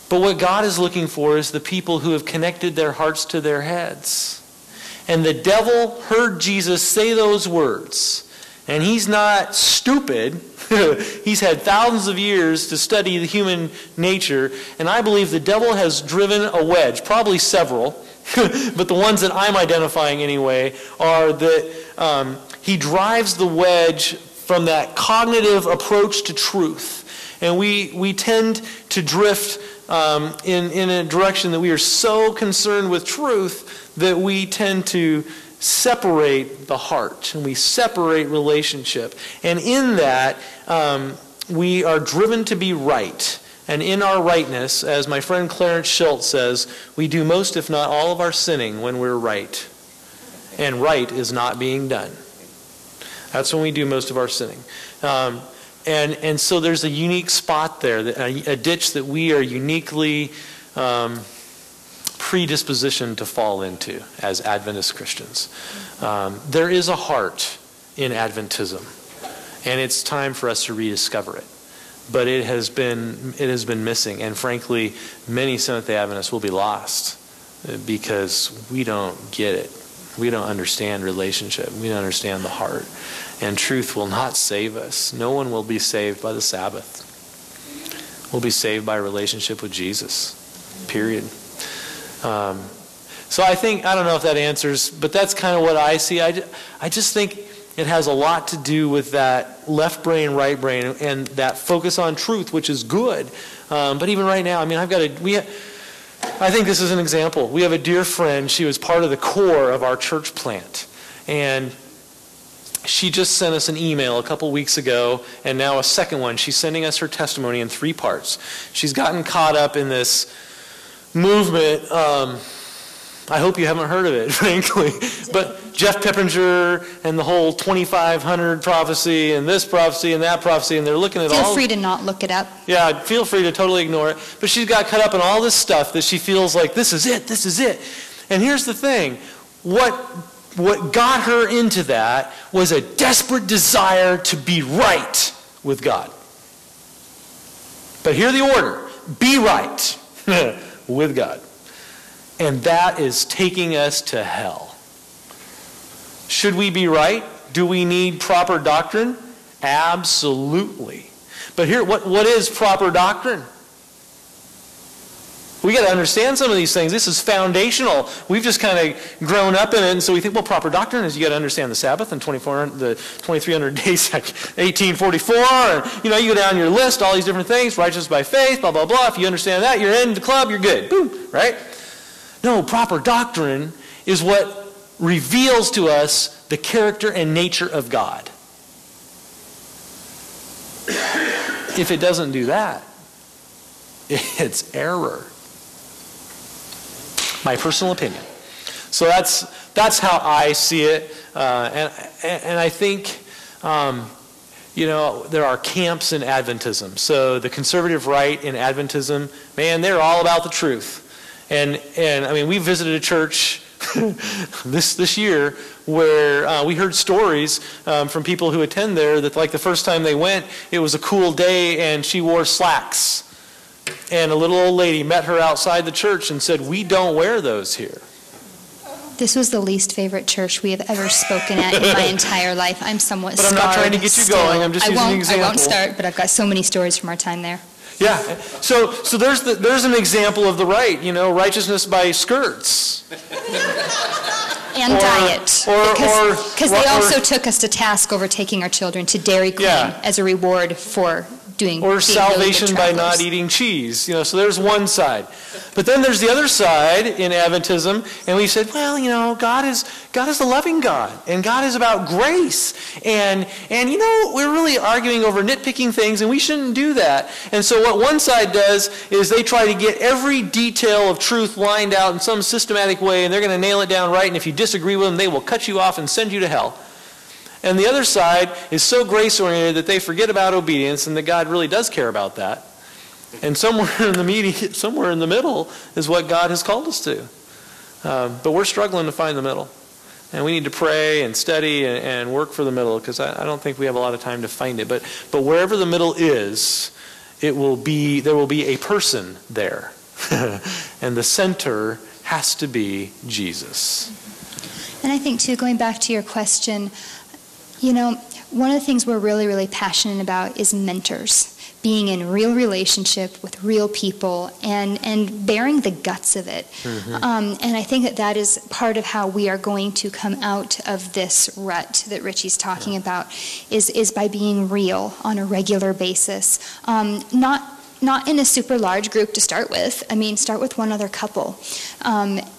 But what God is looking for is the people who have connected their hearts to their heads. And the devil heard Jesus say those words. And he's not stupid. He's had thousands of years to study the human nature. And I believe the devil has driven a wedge, probably several, but the ones that I'm identifying anyway are that he drives the wedge from that cognitive approach to truth. And we tend to drift in a direction that we are so concerned with truth that we tend to separate the heart and we separate relationship. And in that, we are driven to be right. And in our rightness, as my friend Clarence Schultz says, we do most, if not all, of our sinning when we're right. And right is not being done. That's when we do most of our sinning. And so there's a unique spot there, a ditch that we are uniquely predispositioned to fall into as Adventist Christians. There is a heart in Adventism, and it's time for us to rediscover it. But it has been missing, and frankly, many Seventh-day Adventists will be lost because we don't get it. We don't understand relationship. We don't understand the heart. And truth will not save us. No one will be saved by the Sabbath. We'll be saved by a relationship with Jesus. Period. So I don't know if that answers, but that's kind of what I see. I just think it has a lot to do with that left brain, right brain, and that focus on truth, which is good. But even right now, I mean, I think this is an example. We have a dear friend. She was part of the core of our church plant. And she just sent us an email a couple weeks ago, and now a second one. She's sending us her testimony in 3 parts. She's gotten caught up in this movement. I hope you haven't heard of it, frankly. But Jeff Pippinger and the whole 2500 prophecy and this prophecy and that prophecy, and they're looking at all... Feel free to not look it up. Yeah, feel free to totally ignore it. But she's got caught up in all this stuff that she feels like, this is it, this is it. And here's the thing. What got her into that was a desperate desire to be right with God. But hear the order. Be right with God. And that is taking us to hell. Should we be right? Do we need proper doctrine? Absolutely. But here, what is proper doctrine? We got to understand some of these things. This is foundational. We've just kind of grown up in it, and so we think, well, proper doctrine is you got to understand the Sabbath and the 2,300 days, 1844, and you go down your list, all these different things, righteous by faith, blah, blah, blah. If you understand that, you're in the club, you're good. Boom, right? No, proper doctrine is what reveals to us the character and nature of God. If it doesn't do that, it's error. My personal opinion. So that's how I see it, and I think there are camps in Adventism. So the conservative right in Adventism, man, they're all about the truth. And I mean, we visited a church this year where we heard stories from people who attend there that like the first time they went, it was a cool day and she wore slacks. And a little old lady met her outside the church and said, "We don't wear those here." This was the least favorite church we have ever spoken at in my entire life. I'm somewhat But I'm scarred not trying to get you still. going. I'm just using an example. I won't start, but I've got so many stories from our time there. Yeah. So there's an example of the right, righteousness by skirts. And diet. Because they also took us to task over taking our children to Dairy Queen as a reward for being salvation really by not eating cheese. So there's one side. But then there's the other side in Adventism, and we said, well, God is a loving God, and God is about grace. And we're really arguing over nitpicking things, and we shouldn't do that. And so what one side does is they try to get every detail of truth lined out in some systematic way, and they're going to nail it down right, and if you disagree with them, they will cut you off and send you to hell. And the other side is so grace-oriented that they forget about obedience and that God really does care about that. And somewhere in the middle is what God has called us to. But we're struggling to find the middle. And we need to pray and study and work for the middle, because I don't think we have a lot of time to find it. But wherever the middle is, there will be a person there. And the center has to be Jesus. And I think, too, going back to your question, one of the things we're really, really passionate about is mentors. Being in real relationship with real people and bearing the guts of it. Mm-hmm. And I think that is part of how we are going to come out of this rut that Richie's talking about, is by being real on a regular basis. Not in a super large group to start with. Start with one other couple.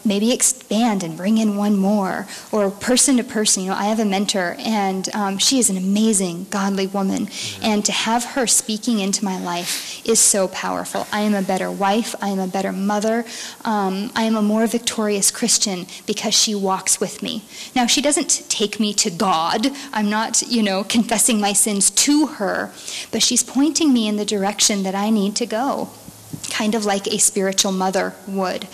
Maybe expand and bring in one more, or person to person. I have a mentor, and she is an amazing, godly woman. And to have her speaking into my life is so powerful. I am a better wife. I am a better mother. I am a more victorious Christian because she walks with me. Now, she doesn't take me to God. I'm not, confessing my sins to her, but she's pointing me in the direction that I need to go, kind of like a spiritual mother would.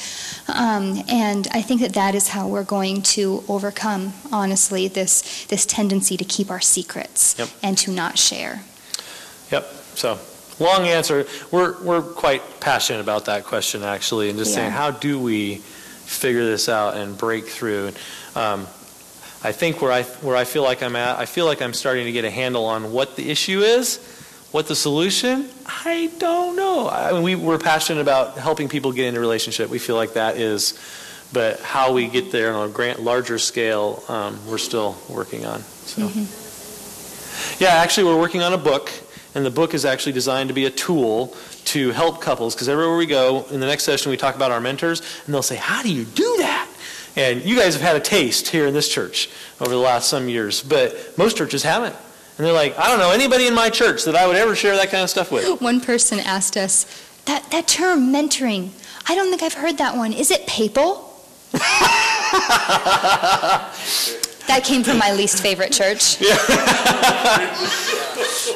And I think that is how we're going to overcome, honestly, this tendency to keep our secrets and to not share. Yep. So, long answer. We're quite passionate about that question, actually, and just saying, how do we figure this out and break through? I think where I feel like I'm at, I feel like I'm starting to get a handle on what the issue is. What the solution? I don't know. We're passionate about helping people get into a relationship. We feel like that is, but how we get there on a larger scale, we're still working on. So, yeah, actually, we're working on a book, and the book is actually designed to be a tool to help couples. Because everywhere we go, in the next session, we talk about our mentors, and they'll say, "How do you do that?" And you guys have had a taste here in this church over the last some years, but most churches haven't. And they're like, I don't know anybody in my church that I would ever share that kind of stuff with. One person asked us, that term, mentoring, I don't think I've heard that one. Is it papal? That came from my least favorite church. Yeah.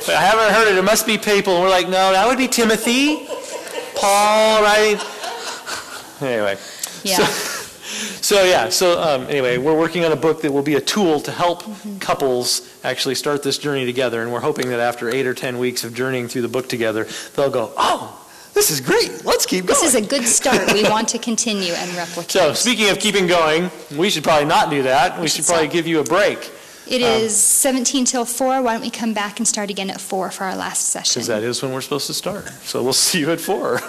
I haven't heard it. It must be papal. And we're like, no, that would be Timothy, Paul, right? Anyway. Yeah. Anyway, we're working on a book that will be a tool to help couples actually start this journey together, and we're hoping that after 8 or 10 weeks of journeying through the book together, they'll go, oh, this is great, let's keep going. This is a good start. We want to continue and replicate. So, speaking of keeping going, we should probably not do that. We should probably give you a break. It is 17 till 4. Why don't we come back and start again at 4 for our last session? Because that is when we're supposed to start. So we'll see you at 4.